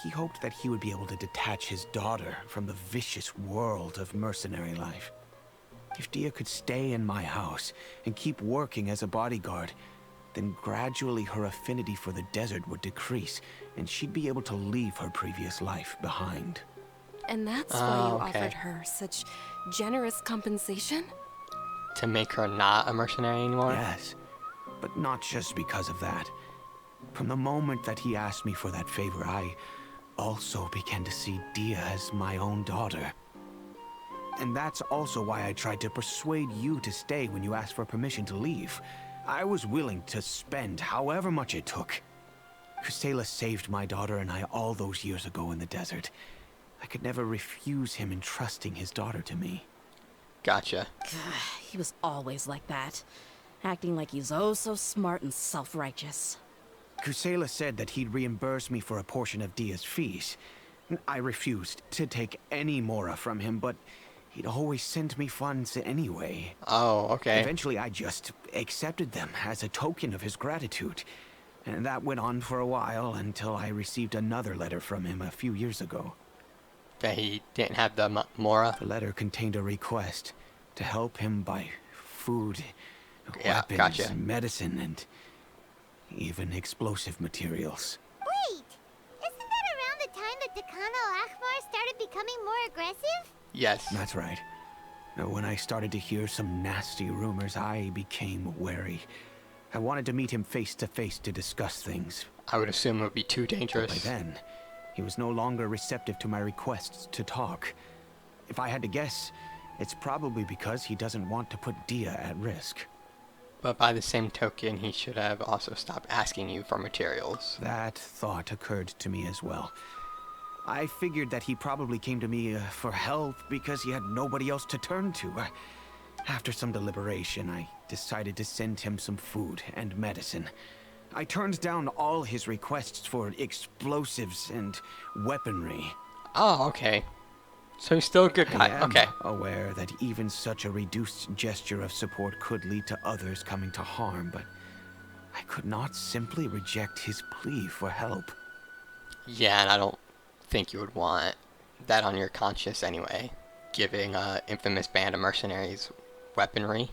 S5: he hoped that he would be able to detach his daughter from the vicious world of mercenary life. If Dehya could stay in my house and keep working as a bodyguard, then gradually her affinity for the desert would decrease, and she'd be able to leave her previous life behind.
S1: And that's why you offered her such generous compensation?
S3: To make her not a mercenary anymore?
S5: Yes, but not just because of that. From the moment that he asked me for that favor, I also began to see Dehya as my own daughter. And that's also why I tried to persuade you to stay when you asked for permission to leave. I was willing to spend however much it took. Kusela saved my daughter and I all those years ago in the desert. I could never refuse him entrusting his daughter to me.
S3: Gotcha.
S4: He was always like that, acting like he's oh so smart and self-righteous.
S5: Kusela said that he'd reimburse me for a portion of Dehya's fees. I refused to take any mora from him, but he'd always send me funds anyway.
S3: Oh, okay.
S5: Eventually, I just accepted them as a token of his gratitude. And that went on for a while until I received another letter from him a few years ago.
S3: That he didn't have the Mora?
S5: The letter contained a request to help him buy food, weapons,
S3: gotcha.
S5: medicine, and even explosive materials.
S2: Wait! Isn't that around the time that Dekano Akhmar started becoming more aggressive?
S3: Yes.
S5: That's right. When I started to hear some nasty rumors, I became wary. I wanted to meet him face to face to discuss things.
S3: I would assume it would be too dangerous.
S5: But by then, he was no longer receptive to my requests to talk. If I had to guess, it's probably because he doesn't want to put Dehya at risk.
S3: But by the same token, he should have also stopped asking you for materials.
S5: That thought occurred to me as well. I figured that he probably came to me for help because he had nobody else to turn to. After some deliberation, I decided to send him some food and medicine. I turned down all his requests for explosives and weaponry.
S3: Oh, okay. So he's still a good guy.
S5: I am
S3: Okay.
S5: aware that even such a reduced gesture of support could lead to others coming to harm, but I could not simply reject his plea for help.
S3: Yeah, and I don't think you would want that on your conscience anyway. Giving a infamous band of mercenaries weaponry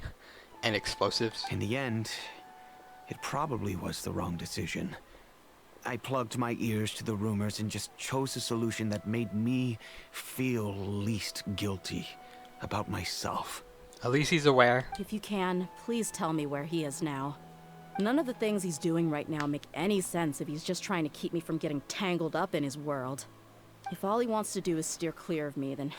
S3: and explosives.
S5: In the end, it probably was the wrong decision. I plugged my ears to the rumors and just chose a solution that made me feel least guilty about myself.
S3: At least he's aware.
S4: If you can, please tell me where he is now. None of the things he's doing right now make any sense if he's just trying to keep me from getting tangled up in his world. If all he wants to do is steer clear of me, then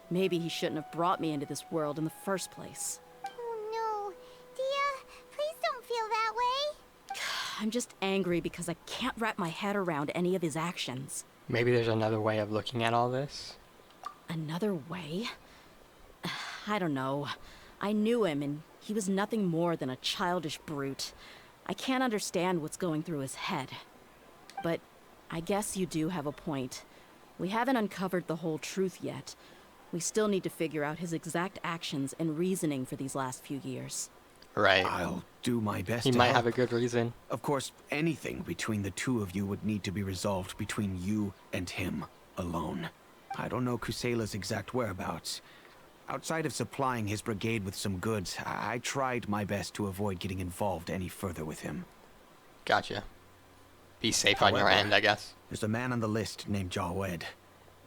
S4: maybe he shouldn't have brought me into this world in the first place.
S2: Oh no. Dia, please don't feel that way.
S4: I'm just angry because I can't wrap my head around any of his actions.
S3: Maybe there's another way of looking at all this.
S4: Another way? I don't know. I knew him, and he was nothing more than a childish brute. I can't understand what's going through his head. But I guess you do have a point. We haven't uncovered the whole truth yet. We still need to figure out his exact actions and reasoning for these last few years.
S3: Right.
S5: I'll do my best
S3: He
S5: to
S3: might
S5: help.
S3: have a good reason.
S5: Of course, anything between the two of you would need to be resolved between you and him alone. I don't know Kusela's exact whereabouts. Outside of supplying his brigade with some goods, I tried my best to avoid getting involved any further with him.
S3: Gotcha. Be safe on your
S5: However,
S3: end, I guess.
S5: There's a man on the list named Jawed.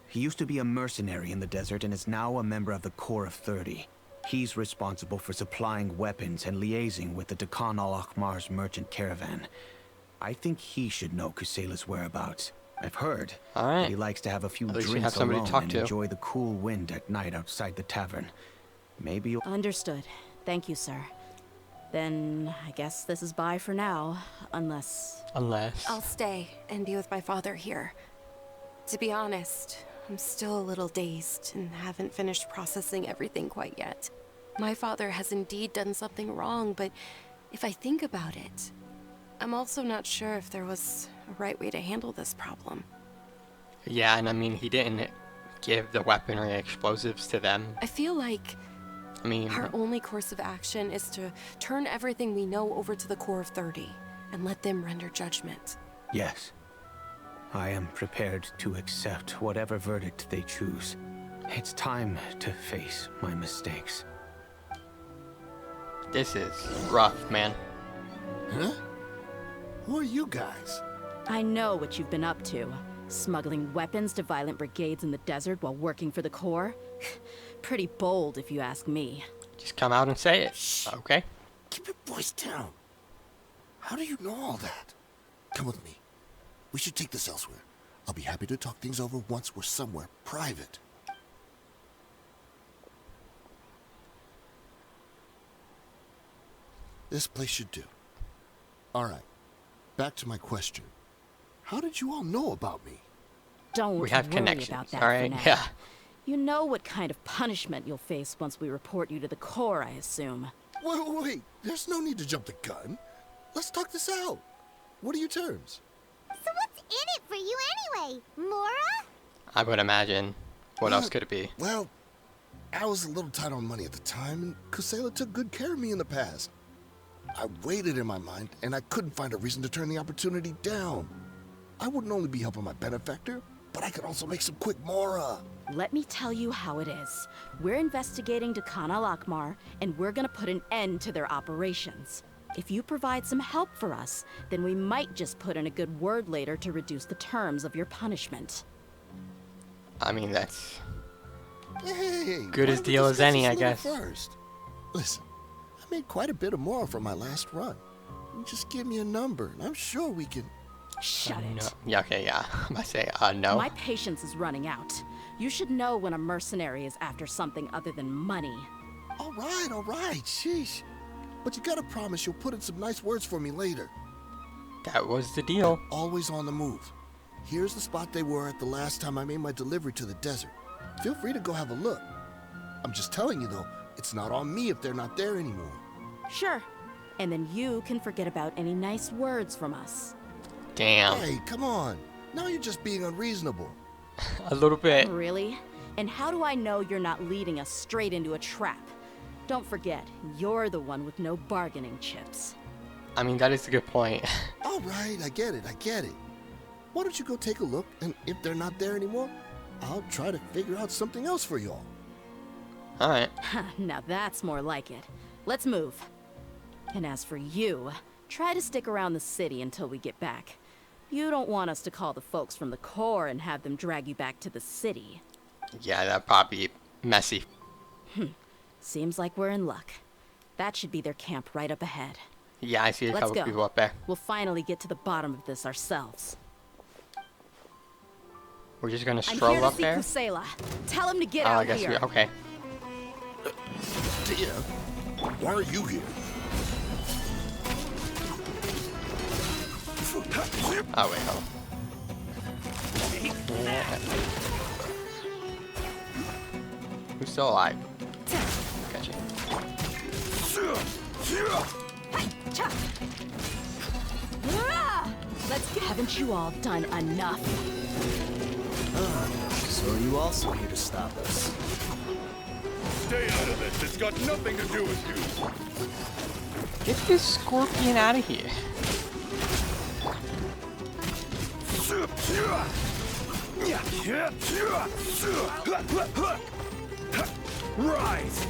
S5: He used to be a mercenary in the desert and is now a member of the Corps of 30. He's responsible for supplying weapons and liaising with the Dakan al-Akhmar's merchant caravan. I think he should know Kusela's whereabouts. I've heard that he likes to have a few
S3: At least you have
S5: drinks
S3: somebody to
S5: alone
S3: talk
S5: and
S3: to.
S5: enjoy the cool wind at night outside the tavern. Maybe you'll...
S4: Understood. Thank you, sir. Then I guess this is bye for now, unless...
S1: I'll stay and be with my father here. To be honest, I'm still a little dazed and haven't finished processing everything quite yet. My father has indeed done something wrong, but if I think about it, I'm also not sure if there was a right way to handle this problem.
S3: Yeah, and I mean, he didn't give the weaponry explosives to them.
S1: I feel like
S3: I mean,
S1: our only course of action is to turn everything we know over to the Corps of 30 and let them render judgment.
S5: Yes. I am prepared to accept whatever verdict they choose. It's time to face my mistakes.
S3: this is rough, man.
S8: Huh? Who are you guys?
S4: I know what you've been up to. Smuggling weapons to violent brigades in the desert while working for the Corps? Pretty bold, if you ask me.
S3: Just come out and say it.
S8: Shh.
S3: Okay?
S8: Keep your voice down. How do you know all that? Come with me. We should take this elsewhere. I'll be happy to talk things over once we're somewhere private. This place should do. All right. Back to my question. How did you all know about me?
S4: Don't
S3: We have
S4: worry
S3: connections,
S4: about that
S3: alright?
S4: for now.
S3: Yeah.
S4: You know what kind of punishment you'll face once we report you to the Corps, I assume.
S8: Wait. There's no need to jump the gun. Let's talk this out. What are your terms?
S2: So what's in it for you anyway, Mora?
S3: I would imagine. What else could it be?
S8: Well, I was a little tight on money at the time, and Kusela took good care of me in the past. I waited in my mind, and I couldn't find a reason to turn the opportunity down. I wouldn't only be helping my benefactor, but I could also make some quick Mora.
S4: Let me tell you how it is. We're investigating Dakan al-Akhmar, and we're gonna put an end to their operations. If you provide some help for us, then we might just put in a good word later to reduce the terms of your punishment.
S3: I mean, that's
S8: Hey,
S3: Good
S8: why
S3: as
S8: don't we
S3: deal as
S8: discuss
S3: any,
S8: this
S3: I
S8: a little
S3: guess.
S8: First, listen, I made quite a bit of Mora from my last run. You just give me a number, and I'm sure we can...
S4: Shut it.
S3: no. Yeah, okay, yeah. I say, no.
S4: My patience is running out. You should know when a mercenary is after something other than money.
S8: All right, sheesh. But you gotta promise you'll put in some nice words for me later.
S3: That was the deal.
S8: Always on the move. Here's the spot they were at the last time I made my delivery to the desert. Feel free to go have a look. I'm just telling you though, it's not on me if they're not there anymore.
S4: Sure. And then you can forget about any nice words from us.
S3: Damn.
S8: Hey, come on. Now you're just being unreasonable.
S3: A little bit.
S4: Really? And how do I know you're not leading us straight into a trap? Don't forget, you're the one with no bargaining chips.
S3: I mean, that is a good point.
S8: All right, I get it. Why don't you go take a look, and if they're not there anymore, I'll try to figure out something else for y'all.
S3: Alright.
S4: Now that's more like it. Let's move. And as for you, try to stick around the city until we get back. You don't want us to call the folks from the Corps and have them drag you back to the city.
S3: Yeah, that'd probably be messy.
S4: Seems like we're in luck. That should be their camp right up ahead.
S3: Yeah, I see a
S4: Let's
S3: couple
S4: go.
S3: people up there.
S4: We'll finally get to the bottom of this ourselves.
S3: We're just gonna
S4: I'm
S3: stroll
S4: here to
S3: up
S4: see
S3: there.
S4: Kusela. Tell him to get
S3: Oh,
S4: out
S3: I guess
S4: here.
S3: okay.
S8: Dear, why are you here?
S3: Oh wait, hold on. Who's still alive? Gotcha.
S4: Haven't you all done enough?
S9: So you also here to stop us?
S10: Stay out of this. It's got nothing to do with you.
S3: Get this scorpion out of here.
S10: Rise.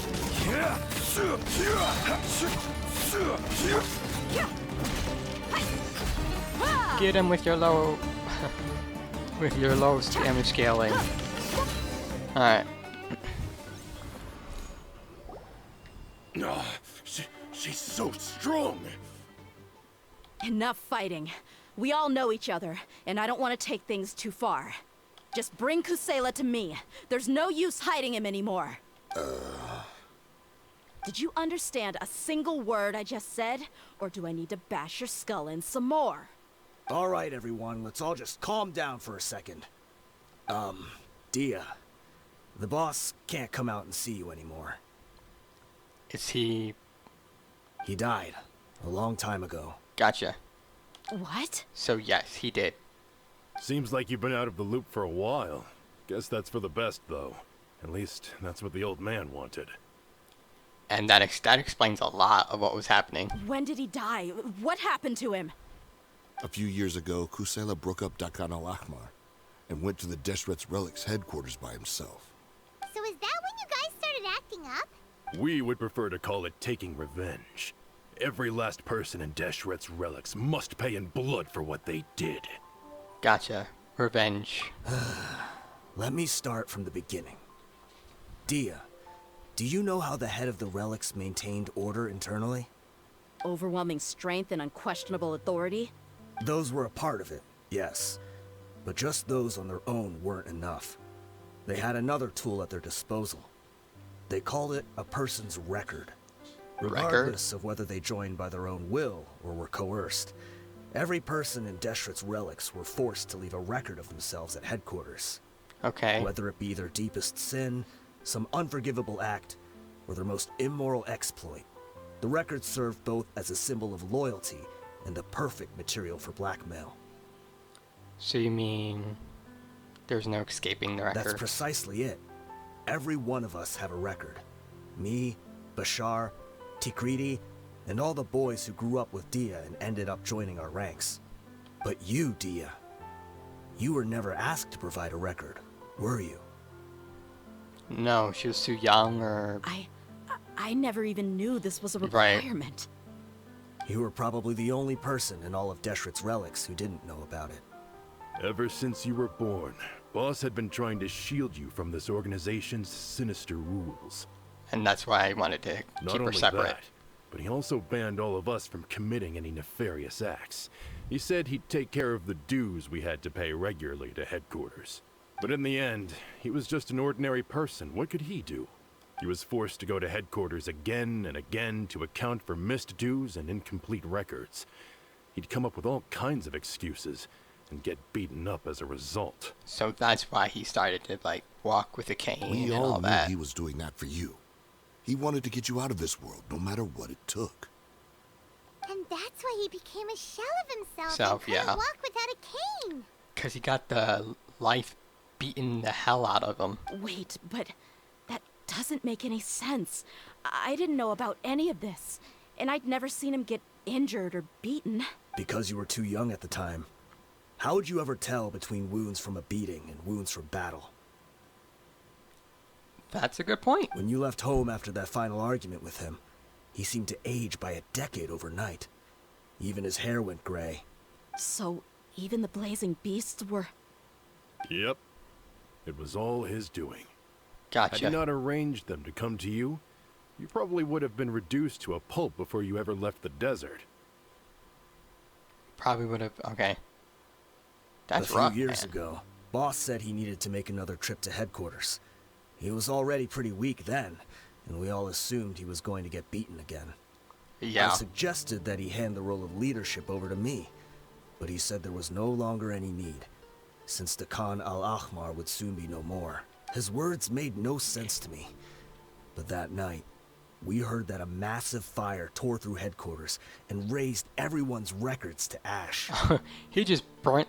S3: Get him with your low, with your low damage scaling. All right.
S10: Oh, she's so strong.
S4: Enough fighting. We all know each other, and I don't want to take things too far. Just bring Kusela to me. There's no use hiding him anymore. Did you understand a single word I just said? Or do I need to bash your skull in some more?
S9: All right, everyone, let's all just calm down for a second. Dehya, the boss can't come out and see you anymore.
S3: Is he?
S9: He died a long time ago.
S3: Gotcha.
S4: What?
S3: So yes, he did.
S10: Seems like you've been out of the loop for a while. Guess that's for the best, though. At least, that's what the old man wanted.
S3: And that explains a lot of what was happening.
S4: When did he die? What happened to him?
S8: A few years ago, Kusela broke up Dakan al-Ahmar and went to the Deshret's Relics headquarters by himself.
S2: So is that when you guys started acting up?
S10: We would prefer to call it taking revenge. Every last person in Deshret's Relics must pay in blood for what they did.
S3: Gotcha. Revenge.
S9: Let me start from the beginning. Dehya, do you know how the head of the relics maintained order internally?
S4: Overwhelming strength and unquestionable authority?
S9: Those were a part of it, yes. But just those on their own weren't enough. They had another tool at their disposal. They called it a person's record. Regardless of whether they joined by their own will or were coerced, every person in Deshret's Relics were forced to leave a record of themselves at headquarters.
S3: Okay.
S9: Whether it be their deepest sin, some unforgivable act, or their most immoral exploit, the record served both as a symbol of loyalty and the perfect material for blackmail.
S3: So you mean there's no escaping the record?
S9: That's precisely it. Every one of us have a record. Me, Bashar, Tikriti, and all the boys who grew up with Dehya and ended up joining our ranks. But you, Dehya, you were never asked to provide a record, were you?
S3: No, she was too young, or...
S4: I never even knew this was a
S3: Right.
S4: requirement.
S9: You were probably the only person in all of Deshret's Relics who didn't know about it.
S10: Ever since you were born, Boss had been trying to shield you from this organization's sinister rules.
S3: And that's why I wanted to
S10: Not
S3: keep her
S10: only
S3: separate.
S10: that, but he also banned all of us from committing any nefarious acts. He said he'd take care of the dues we had to pay regularly to headquarters. But in the end, he was just an ordinary person. What could he do? He was forced to go to headquarters again and again to account for missed dues and incomplete records. He'd come up with all kinds of excuses and get beaten up as a result.
S3: So that's why he started to, like, walk with a cane
S8: We
S3: and
S8: all
S3: all
S8: knew
S3: that.
S8: he was doing that for you. He wanted to get you out of this world, no matter what it took.
S2: And that's why he became a shell of himself
S3: Self,
S2: and couldn't
S3: yeah.
S2: walk without a cane.
S3: Because he got the life beaten the hell out of him.
S4: Wait, but that doesn't make any sense. I didn't know about any of this, and I'd never seen him get injured or beaten.
S9: Because you were too young at the time. How would you ever tell between wounds from a beating and wounds from battle?
S3: That's a good point.
S9: When you left home after that final argument with him, he seemed to age by a decade overnight. Even his hair went gray.
S4: So, even the blazing beasts were...
S10: Yep. It was all his doing.
S3: Gotcha.
S10: Had he not arranged them to come to you, You probably would have been reduced to a pulp before you ever left the desert.
S3: Probably would have. Okay. That's
S9: a few
S3: rough,
S9: years
S3: man.
S9: ago, Boss said he needed to make another trip to headquarters. He was already pretty weak then, and we all assumed he was going to get beaten again.
S3: Yeah.
S9: I suggested that he hand the role of leadership over to me, but he said there was no longer any need, since the Khan al-Ahmar would soon be no more. His words made no sense to me. But that night, we heard that a massive fire tore through headquarters and razed everyone's records to ash.
S3: He just burnt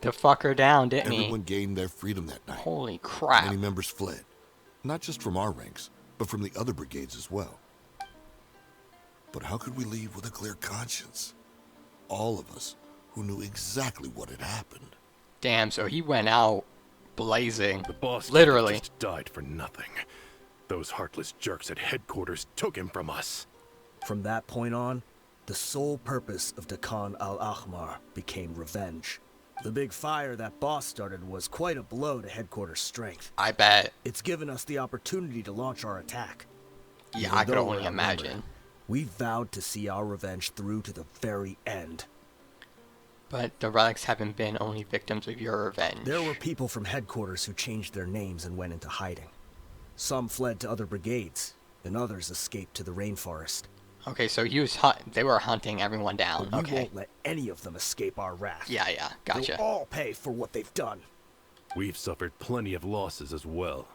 S3: the fucker down, didn't he?
S8: Everyone gained their freedom that night.
S3: Holy crap.
S8: Many members fled, not just from our ranks, but from the other brigades as well. But how could we leave with a clear conscience? All of us who knew exactly what had happened.
S3: Damn, so he went out blazing.
S10: The boss
S3: Literally.
S10: just died for nothing. Those heartless jerks at headquarters took him from us.
S9: From that point on, the sole purpose of the Khan al-Ahmar became revenge. The big fire that Boss started was quite a blow to headquarters strength.
S3: I bet.
S9: It's given us the opportunity to launch our attack.
S3: Yeah,
S9: Even
S3: I could
S9: though
S3: only
S9: we're outnumbered,
S3: imagine.
S9: We vowed to see our revenge through to the very end.
S3: But the relics haven't been only victims of your revenge.
S9: There were people from headquarters who changed their names and went into hiding. Some fled to other brigades, and others escaped to the rainforest.
S3: Okay, so they were hunting everyone down.
S9: But we
S3: Okay.
S9: won't let any of them escape our wrath.
S3: Yeah, gotcha.
S9: They'll all pay for what they've done.
S10: We've suffered plenty of losses as well.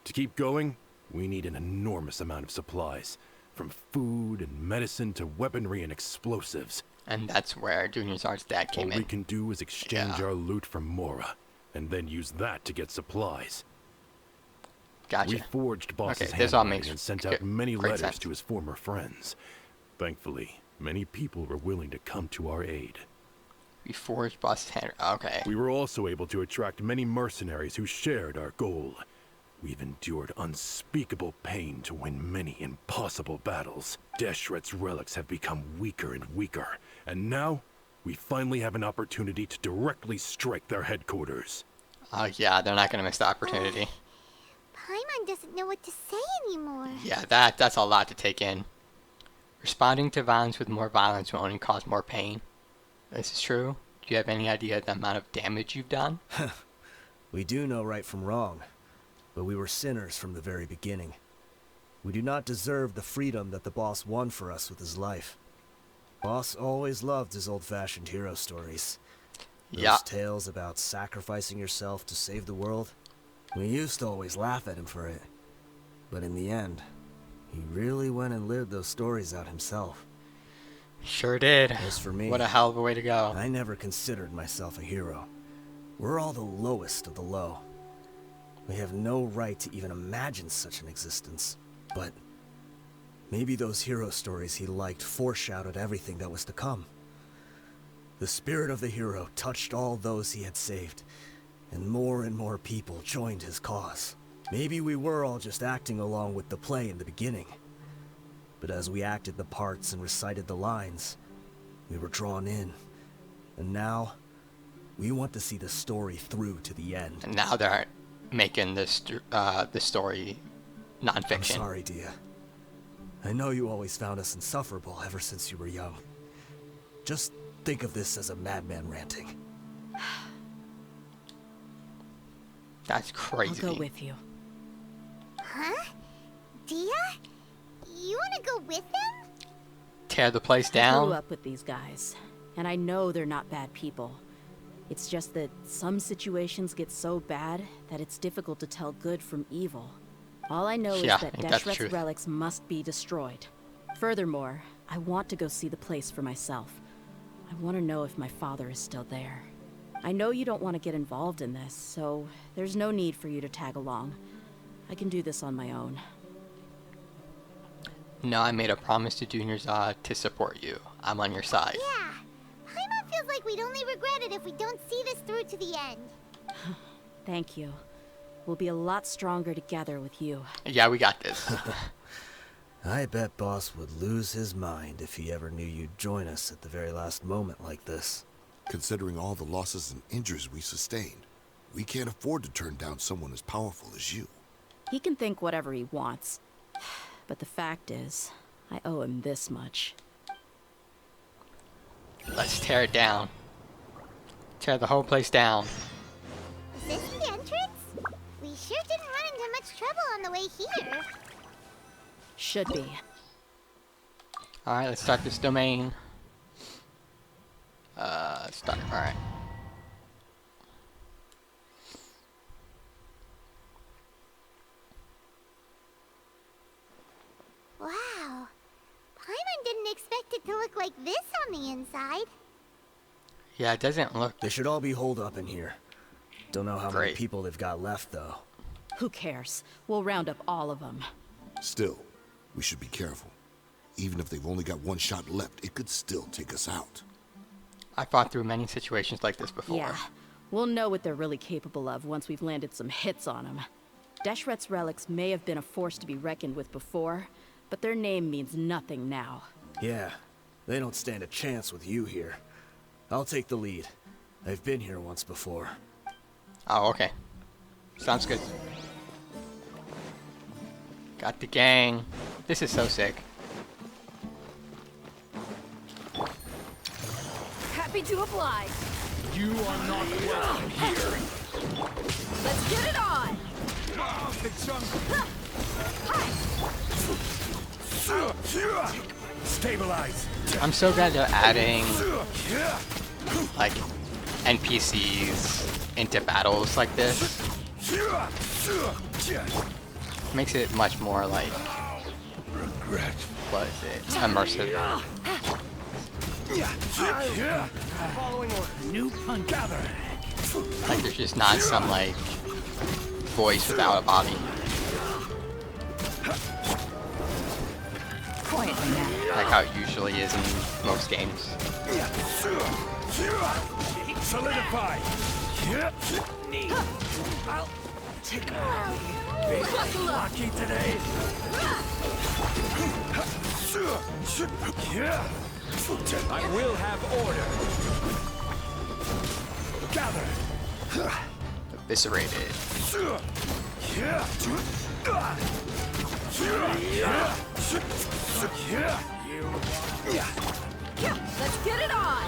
S10: To keep going, we need an enormous amount of supplies, from food and medicine to weaponry and explosives.
S3: And that's where Junior Zard's dad came
S10: All
S3: in.
S10: we can do is exchange
S3: Yeah.
S10: our loot from Mora, and then use that to get supplies.
S3: Gotcha.
S10: We forged Boss's
S3: Okay, this all
S10: handwriting
S3: makes
S10: and sent
S3: good-
S10: out many
S3: great
S10: letters
S3: sense.
S10: to his former friends. Thankfully, many people were willing to come to our aid.
S3: We forged Boss's hand. Okay.
S10: We were also able to attract many mercenaries who shared our goal. We've endured unspeakable pain to win many impossible battles. Deshret's relics have become weaker and weaker, and now we finally have an opportunity to directly strike their headquarters.
S3: Oh yeah, they're not gonna miss the opportunity.
S2: Paimon doesn't know what to say anymore.
S3: Yeah, that's a lot to take in. Responding to violence with more violence will only cause more pain. This is true. Do you have any idea the amount of damage you've done?
S9: We do know right from wrong, but we were sinners from the very beginning. We do not deserve the freedom that the boss won for us with his life. Boss always loved his old-fashioned hero stories. Those
S3: Yeah.
S9: tales about sacrificing yourself to save the world. We used to always laugh at him for it. But in the end, he really went and lived those stories out himself.
S3: Sure did.
S9: As for me,
S3: What a hell of a way to go.
S9: I never considered myself a hero. We're all the lowest of the low. We have no right to even imagine such an existence. But maybe those hero stories he liked foreshadowed everything that was to come. The spirit of the hero touched all those he had saved, and more people joined his cause. Maybe we were all just acting along with the play in the beginning. But as we acted the parts and recited the lines, we were drawn in. And now, we want to see the story through to the end.
S3: And now they're making this story nonfiction.
S9: I'm sorry, Dia. I know you always found us insufferable ever since you were young. Just think of this as a madman ranting.
S3: That's crazy.
S4: I'll go with you.
S2: Huh? Dia? You wanna go with them?
S3: Tear the place
S4: I grew
S3: down.
S4: up with these guys, and I know they're not bad people. It's just that some situations get so bad that it's difficult to tell good from evil. All I know
S3: Yeah,
S4: is that
S3: ain't that the
S4: Deshret's
S3: truth?
S4: relics must be destroyed. Furthermore, I want to go see the place for myself. I want to know if my father is still there. I know you don't want to get involved in this, so there's no need for you to tag along. I can do this on my own.
S3: No, I made a promise to Junior Zod to support you. I'm on your side.
S2: Yeah. Paimon feels like we'd only regret it if we don't see this through to the end.
S4: Thank you. We'll be a lot stronger together with you.
S3: Yeah, we got this.
S9: I bet Boss would lose his mind if he ever knew you'd join us at the very last moment like this.
S8: Considering all the losses and injuries we sustained, we can't afford to turn down someone as powerful as you.
S4: He can think whatever he wants. But the fact is, I owe him this much.
S3: Let's tear it down. Tear the whole place down.
S2: Is this the entrance? We sure didn't run into much trouble on the way here.
S4: Should be.
S3: Alright, let's start this domain. Start. Alright.
S2: Wow. Paimon didn't expect it to look like this on the inside.
S3: Yeah, it doesn't look
S9: They should all be holed up in here. Don't know how many
S3: Great.
S9: people they've got left, though.
S4: Who cares? We'll round up all of them.
S8: Still, we should be careful. Even if they've only got one shot left, it could still take us out.
S3: I fought through many situations like this before.
S4: Yeah, we'll know what they're really capable of once we've landed some hits on them. Deshret's relics may have been a force to be reckoned with before, but their name means nothing now.
S9: Yeah, they don't stand a chance with you here. I'll take the lead. I've been here once before.
S3: Oh, okay. Sounds good. Got the gang. This is so sick.
S1: Happy to oblige.
S11: You are not welcome here.
S1: Let's get it on.
S11: Stabilize.
S3: I'm so glad they're adding like NPCs into battles like this. Makes it much more like what is it? Immersive.
S11: Following order. New punch. Gather.
S3: Like there's just not some like voice without a body.
S1: Quietly now.
S3: Like how it usually is in most games.
S11: Solidify. I'll take lucky today. I will have order. Gather.
S3: Eviscerated.
S1: Let's get it on.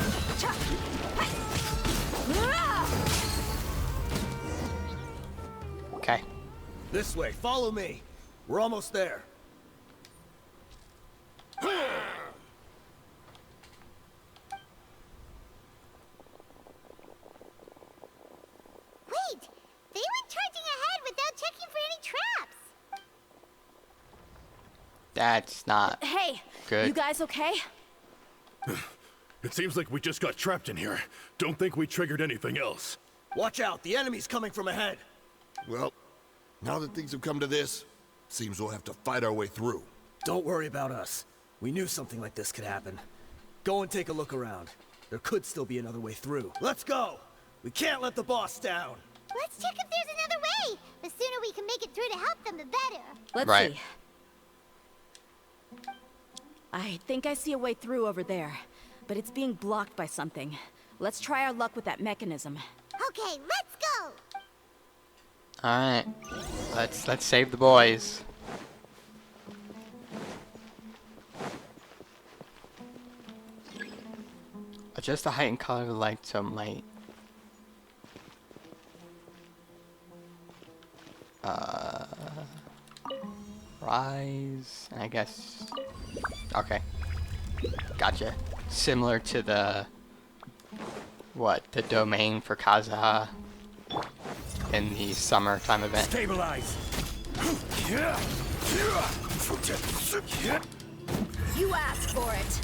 S3: Okay.
S9: This way, follow me. We're almost there.
S2: Wait! They went charging ahead without checking for any traps!
S3: That's not
S4: Hey,
S3: good.
S4: you guys okay?
S10: It seems like we just got trapped in here. Don't think we triggered anything else.
S9: Watch out, the enemy's coming from ahead.
S8: Well, now that things have come to this, seems we'll have to fight our way through.
S9: Don't worry about us. We knew something like this could happen. Go and take a look around. There could still be another way through. Let's go! We can't let the boss down!
S2: Let's check if there's another way! The sooner we can make it through to help them, the better!
S4: Let's
S3: Right.
S4: see. I think I see a way through over there, but it's being blocked by something. Let's try our luck with that mechanism.
S2: Okay, let's go!
S3: Alright. Let's save the boys. Adjust the height and color of the light so it might rise, and I guess okay. Gotcha. Similar to the the domain for Kaza in the summertime event.
S11: Stabilize.
S1: You asked for it.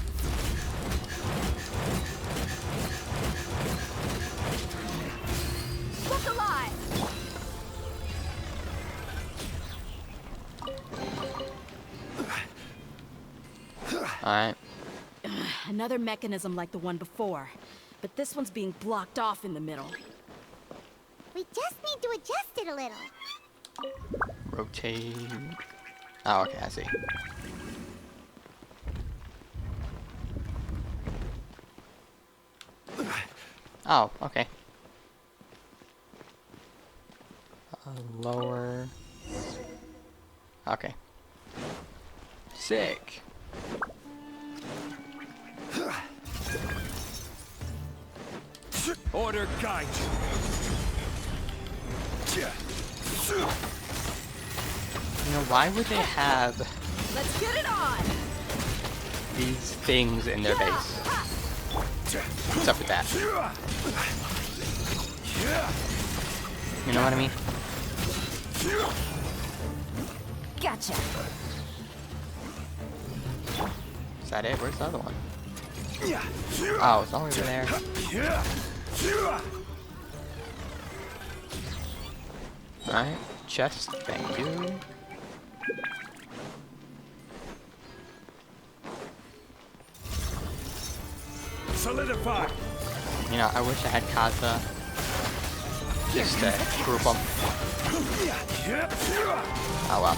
S1: Look alive.
S3: Alright.
S4: Another mechanism like the one before, but this one's being blocked off in the middle.
S2: We just need to adjust it a little.
S3: Rotate. Oh, okay, I see. Oh, okay. Lower. Okay. Sick.
S11: Order guide.
S3: You know, why would they have
S4: Let's get it on!
S3: these things in their base? What's up with that? You know what I mean?
S1: Gotcha.
S3: Is that it? Where's the other one? Oh, it's all over there. Alright, chest, thank you.
S11: Solidify.
S3: You know, I wish I had Kaza just to group them. Oh well.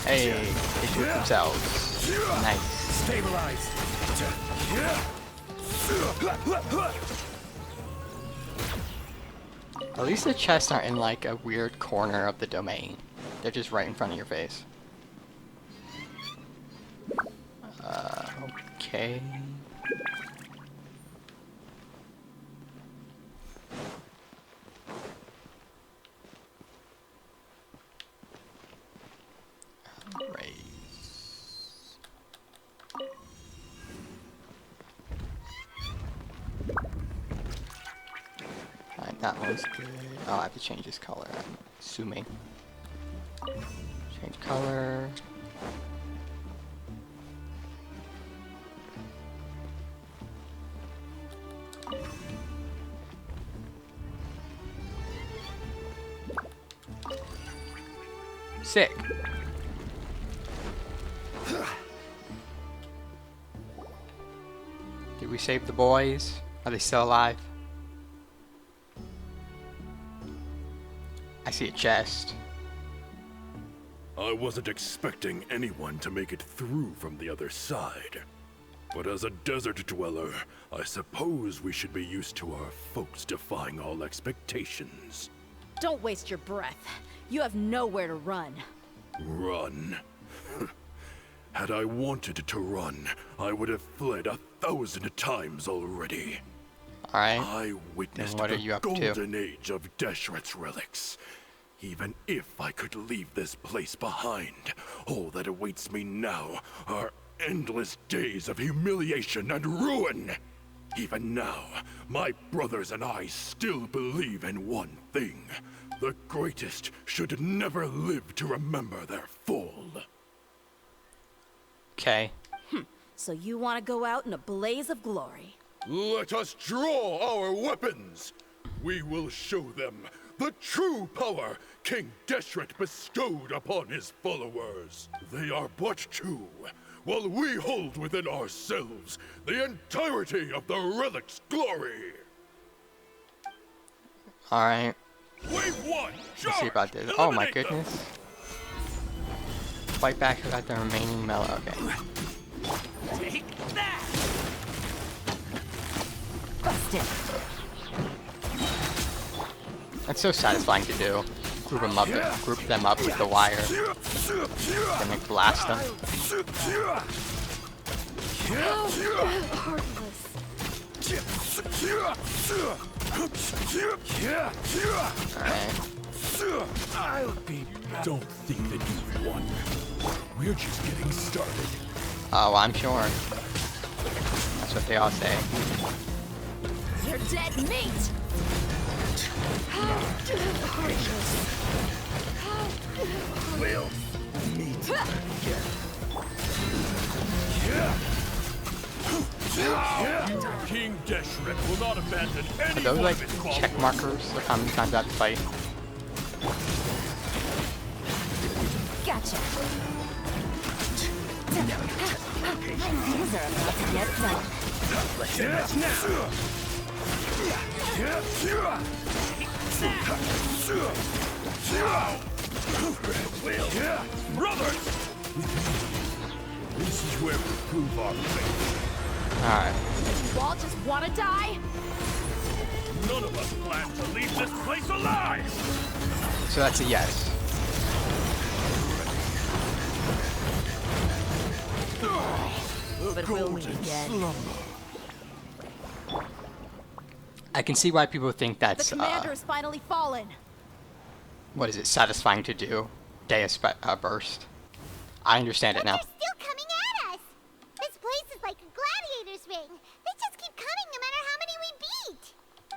S3: Hey, they group themselves. Nice.
S11: Stabilize.
S3: At least the chests aren't in like a weird corner of the domain. They're just right in front of your face. Okay. Alright, that one's good. Oh, I have to change his color, I'm assuming. Change color. Sick. Did we save the boys? Are they still alive? I see a chest.
S10: I wasn't expecting anyone to make it through from the other side. But as a desert dweller, I suppose we should be used to our folks defying all expectations.
S4: Don't waste your breath. You have nowhere to run.
S10: Run? Had I wanted to run, I would have fled 1,000 times already.
S3: Alright.
S10: I witnessed
S3: what are
S10: the
S3: you up to?
S10: golden age of Deshret's relics. Even if I could leave this place behind, all that awaits me now are endless days of humiliation and ruin. Even now, my brothers and I still believe in one thing. The greatest should never live to remember their fall.
S3: Okay.
S4: So you want to go out in a blaze of glory.
S10: Let us draw our weapons. We will show them the true power King Deshret bestowed upon his followers. They are but two, while we hold within ourselves the entirety of the relic's glory.
S3: Alright.
S10: Wave one,
S3: Let's see about this. Oh my goodness. Fight back without the remaining mellow. Okay.
S11: Take that.
S1: Busted.
S3: That's so satisfying to do. Group them up with the wire. Then like blast them. Alright.
S11: Don't think that you've won. We're just getting started.
S3: Oh, I'm sure. That's what they all say.
S4: You're dead meat!
S11: We'll meet again. King Deshret will not abandon any
S3: Are those
S11: one
S3: like
S11: of his followers.
S3: check markers of how many times I have to fight?
S1: Gotcha. Things are about to get done.
S11: Let's end this now. Brothers! This is where we prove our faith.
S3: Alright.
S4: You all just want to die?
S11: None of us plan to leave this place alive!
S3: So that's a yes.
S4: but we'll meet again.
S3: I can see why people think that's,
S4: The commander has finally fallen.
S3: what is it, satisfying to do? Deus Burst. I understand it now.
S2: They're still coming at us! This place is like a gladiator's ring. They just keep coming no matter how many we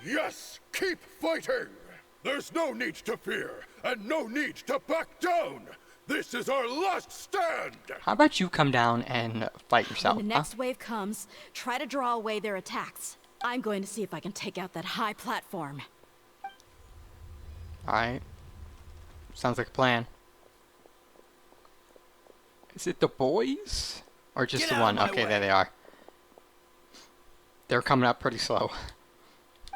S2: beat!
S10: Yes, keep fighting! There's no need to fear, and no need to back down! This is our last stand!
S3: How about you come down and fight yourself?
S4: When the next wave comes, try to draw away their attacks. I'm going to see if I can take out that high platform.
S3: Alright. Sounds like a plan. Is it the boys? Or just
S7: Get
S3: the
S7: out of
S3: one?
S7: my
S3: Okay,
S7: way.
S3: there they are. They're coming up pretty slow.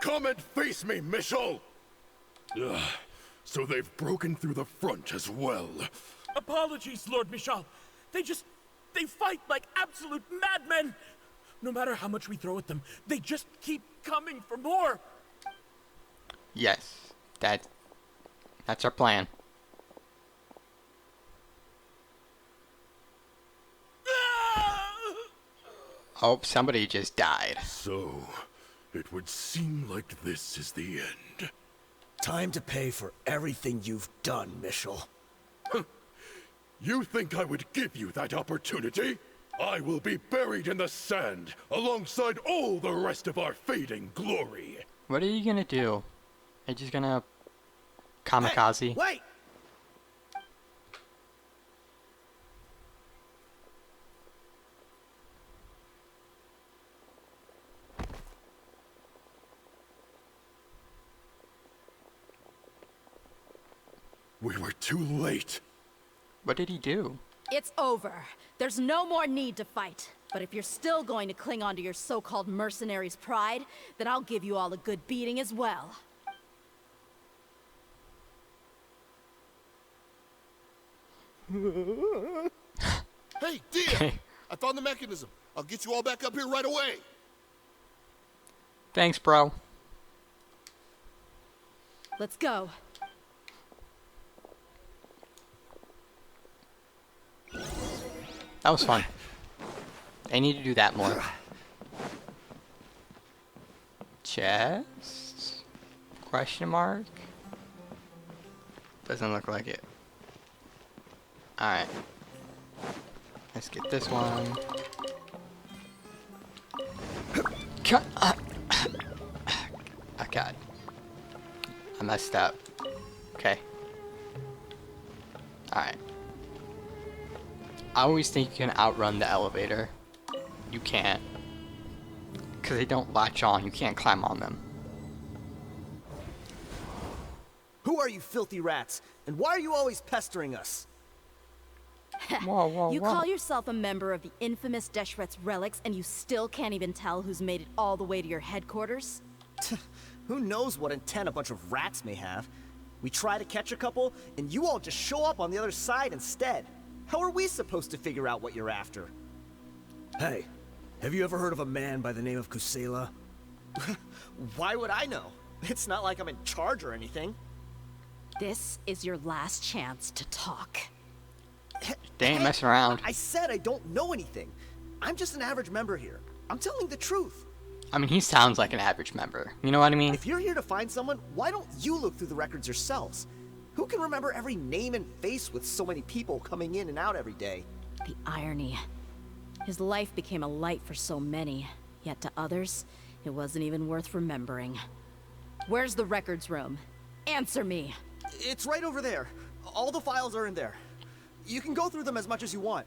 S10: Come and face me, Michel! Ugh, so they've broken through the front as well.
S6: Apologies, Lord Michal. They fight like absolute madmen. No matter how much we throw at them, they just keep coming for more.
S3: Yes. That's our plan. Oh, somebody just died.
S10: So, it would seem like this is the end.
S9: Time to pay for everything you've done, Michel.
S10: You think I would give you that opportunity? I will be buried in the sand alongside all the rest of our fading glory.
S3: What are you gonna do? Are you just gonna kamikaze?
S9: Hey, wait!
S10: We were too late.
S3: What did he do?
S4: It's over. There's no more need to fight. But if you're still going to cling on to your so-called mercenary's pride, then I'll give you all a good beating as well.
S8: Hey, Dehya! I found the mechanism. I'll get you all back up here right away.
S3: Thanks, bro.
S4: Let's go.
S3: That was fun. I need to do that more. Chest? Question mark? Doesn't look like it. Alright. Let's get this one. Cut. Oh god. I messed up. Okay. Alright. I always think you can outrun the elevator. You can't. Because they don't latch on. You can't climb on them.
S9: Who are you filthy rats? And why are you always pestering us?
S3: Whoa, whoa,
S4: You
S3: whoa.
S4: call yourself a member of the infamous Deshret's relics, and you still can't even tell who's made it all the way to your headquarters?
S9: Who knows what intent a bunch of rats may have? We try to catch a couple, and you all just show up on the other side instead. How are we supposed to figure out what you're after? Hey, have you ever heard of a man by the name of Kusela? Why would I know? It's not like I'm in charge or anything.
S4: This is your last chance to talk.
S3: They ain't messing around.
S9: I said I don't know anything. I'm just an average member here. I'm telling the truth.
S3: I mean, he sounds like an average member. You know what I mean?
S9: If you're here to find someone, why don't you look through the records yourselves? Who can remember every name and face with so many people coming in and out every day?
S4: The irony. His life became a light for so many, yet to others, it wasn't even worth remembering. Where's the records room? Answer me!
S9: It's right over there. All the files are in there. You can go through them as much as you want.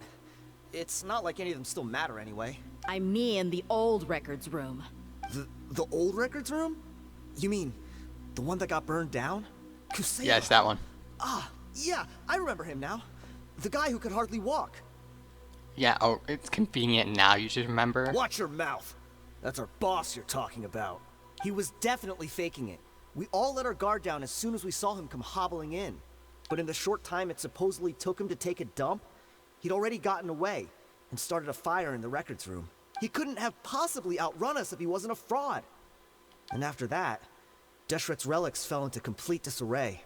S9: It's not like any of them still matter anyway.
S4: I mean the old records room.
S9: The old records room? You mean the one that got burned down? Kusela.
S3: Yes, that one.
S9: Ah, yeah, I remember him now. The guy who could hardly walk.
S3: Yeah, oh, it's convenient now. You just remember.
S9: Watch your mouth. That's our boss you're talking about. He was definitely faking it. We all let our guard down as soon as we saw him come hobbling in. But in the short time it supposedly took him to take a dump, he'd already gotten away and started a fire in the records room. He couldn't have possibly outrun us if he wasn't a fraud. And after that, Deshret's relics fell into complete disarray.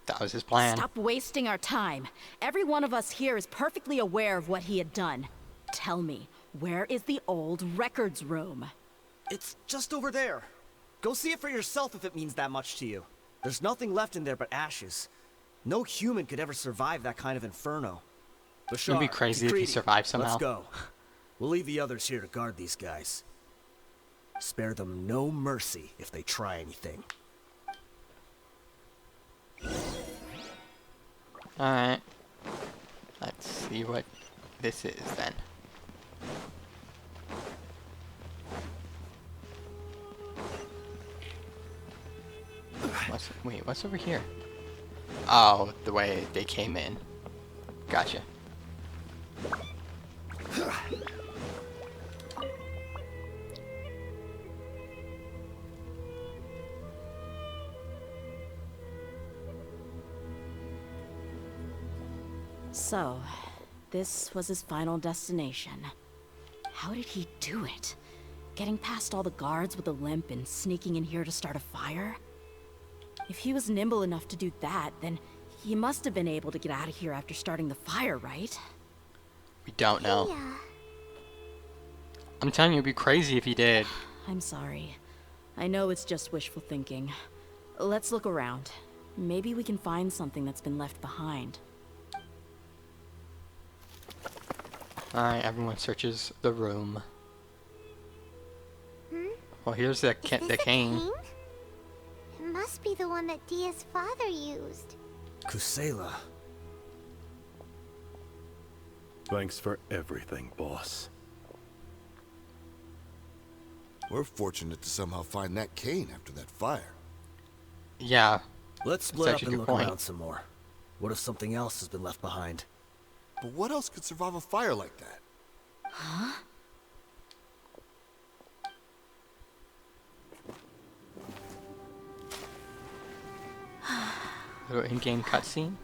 S3: That was his plan.
S4: Stop wasting our time. Every one of us here is perfectly aware of what he had done. Tell me, Where is the old records room?
S9: It's just over there. Go see it for yourself if it means that much to you. There's nothing left in there but ashes. No human could ever survive that kind of inferno.
S3: It'd be crazy if he survived somehow.
S9: Let's go. We'll leave the others here to guard these guys. Spare them no mercy if they try anything.
S3: Alright. Let's see what this is then. What's over here? Oh, the way they came in. Gotcha.
S4: So, this was his final destination. How did he do it? Getting past all the guards with a limp and sneaking in here to start a fire? If he was nimble enough to do that, then he must have been able to get out of here after starting the fire, right?
S3: We don't know.
S2: Yeah.
S3: I'm telling you, it'd be crazy if he did.
S4: I'm sorry. I know it's just wishful thinking. Let's look around. Maybe we can find something that's been left behind.
S3: Alright, everyone searches the room. Well, here's the cane.
S2: It must be the one that Dia's father used.
S9: Kusela.
S10: Thanks for everything, boss.
S8: We're fortunate to somehow find that cane after that fire.
S3: Yeah.
S9: Let's split up
S3: actually a
S9: and
S3: good
S9: look
S3: point.
S9: around some more. What if something else has been left behind?
S8: But what else could survive a fire like that?
S3: Little in-game cutscene.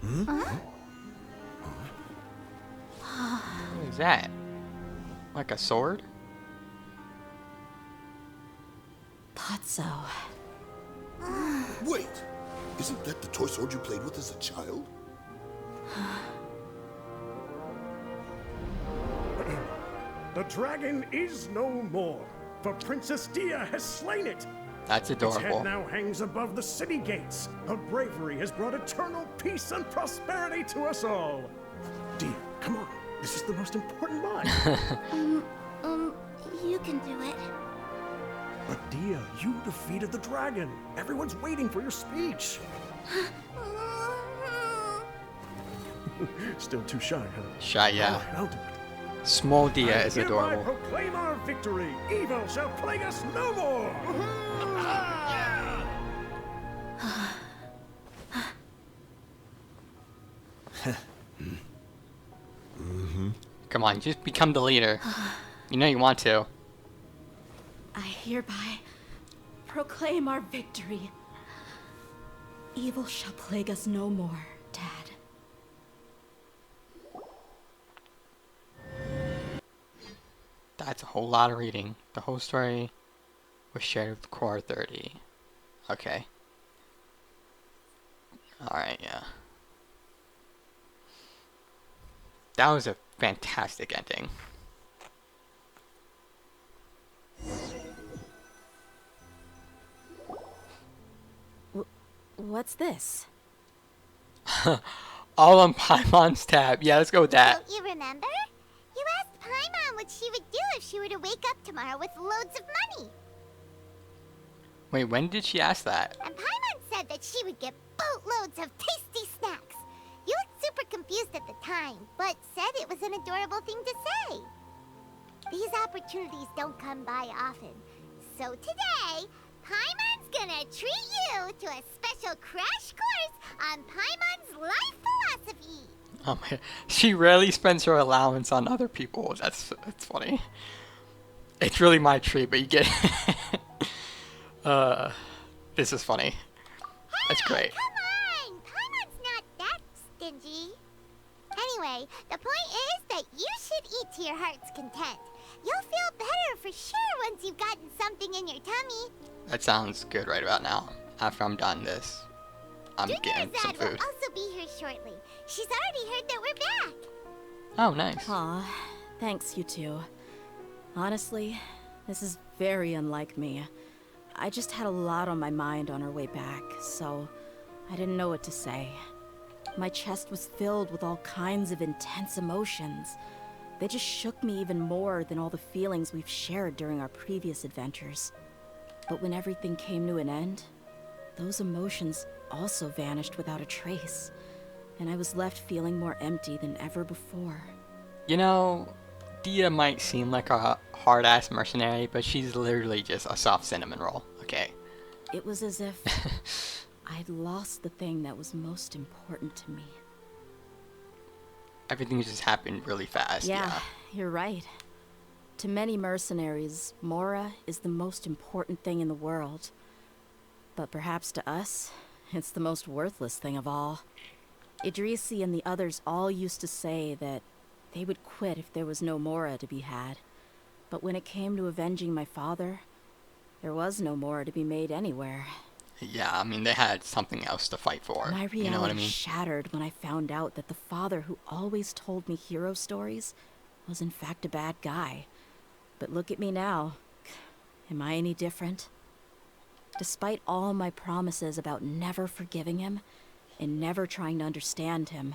S3: What is that? Like a sword?
S4: Thought so.
S8: Wait! Isn't that the toy sword you played with as a child?
S11: The dragon is no more, for Princess Dia has slain it.
S3: That's
S11: Its
S3: adorable.
S11: head now hangs above the city gates. Her bravery has brought eternal peace and prosperity to us all. Dia, come on. This is the most important line.
S2: You can do it.
S11: But Dia, you defeated the dragon. Everyone's waiting for your speech. Still too shy, huh?
S3: Shy, yeah.
S11: All right, I'll do it.
S3: Small Dia is
S11: I hereby
S3: adorable.
S11: proclaim our victory. Evil shall plague us no more.
S3: Come on, just become the leader. You know you want to.
S4: I hereby proclaim our victory. Evil shall plague us no more, Dad.
S3: That's a whole lot of reading. The whole story was shared with Core 30. Okay. Alright, yeah. That was a fantastic ending.
S4: What's this?
S3: All on Paimon's tab. Yeah, let's go with that.
S2: Don't you remember? You asked Paimon what she would do if she were to wake up tomorrow with loads of money.
S3: Wait, when did she ask that?
S2: And Paimon said that she would get boatloads of tasty snacks. You looked super confused at the time, but said it was an adorable thing to say. These opportunities don't come by often. So today, Paimon's gonna treat you to a special crash course on Paimon's life philosophy.
S3: Oh my, she rarely spends her allowance on other people. That's funny. It's really my treat, but you get this is funny. That's great.
S2: Come on! Paimon's not that stingy. Anyway, the point is that you should eat to your heart's content. You'll feel better for sure once you've gotten something in your tummy.
S3: That sounds good right about now. After I'm done this, I'm getting some
S2: Dunerzad will
S3: food.
S2: also be here shortly. She's already heard that we're back.
S3: Oh, nice.
S4: Aw, thanks, you two. Honestly, this is very unlike me. I just had a lot on my mind on our way back, so I didn't know what to say. My chest was filled with all kinds of intense emotions. They just shook me even more than all the feelings we've shared during our previous adventures. But when everything came to an end, those emotions also vanished without a trace, and I was left feeling more empty than ever before.
S3: You know, Dia might seem like a hard-ass mercenary, but she's literally just a soft cinnamon roll, okay?
S4: It was as if I'd lost the thing that was most important to me.
S3: Everything just happened really fast,
S4: Yeah, you're right. To many mercenaries, Mora is the most important thing in the world. But perhaps to us, it's the most worthless thing of all. Idrisi and the others all used to say that they would quit if there was no Mora to be had. But when it came to avenging my father, there was no Mora to be made anywhere.
S3: Yeah, I mean, they had something else to fight for.
S4: My reality
S3: You know what I mean?
S4: shattered when I found out that the father who always told me hero stories was in fact a bad guy. But look at me now. Am I any different? Despite all my promises about never forgiving him and never trying to understand him,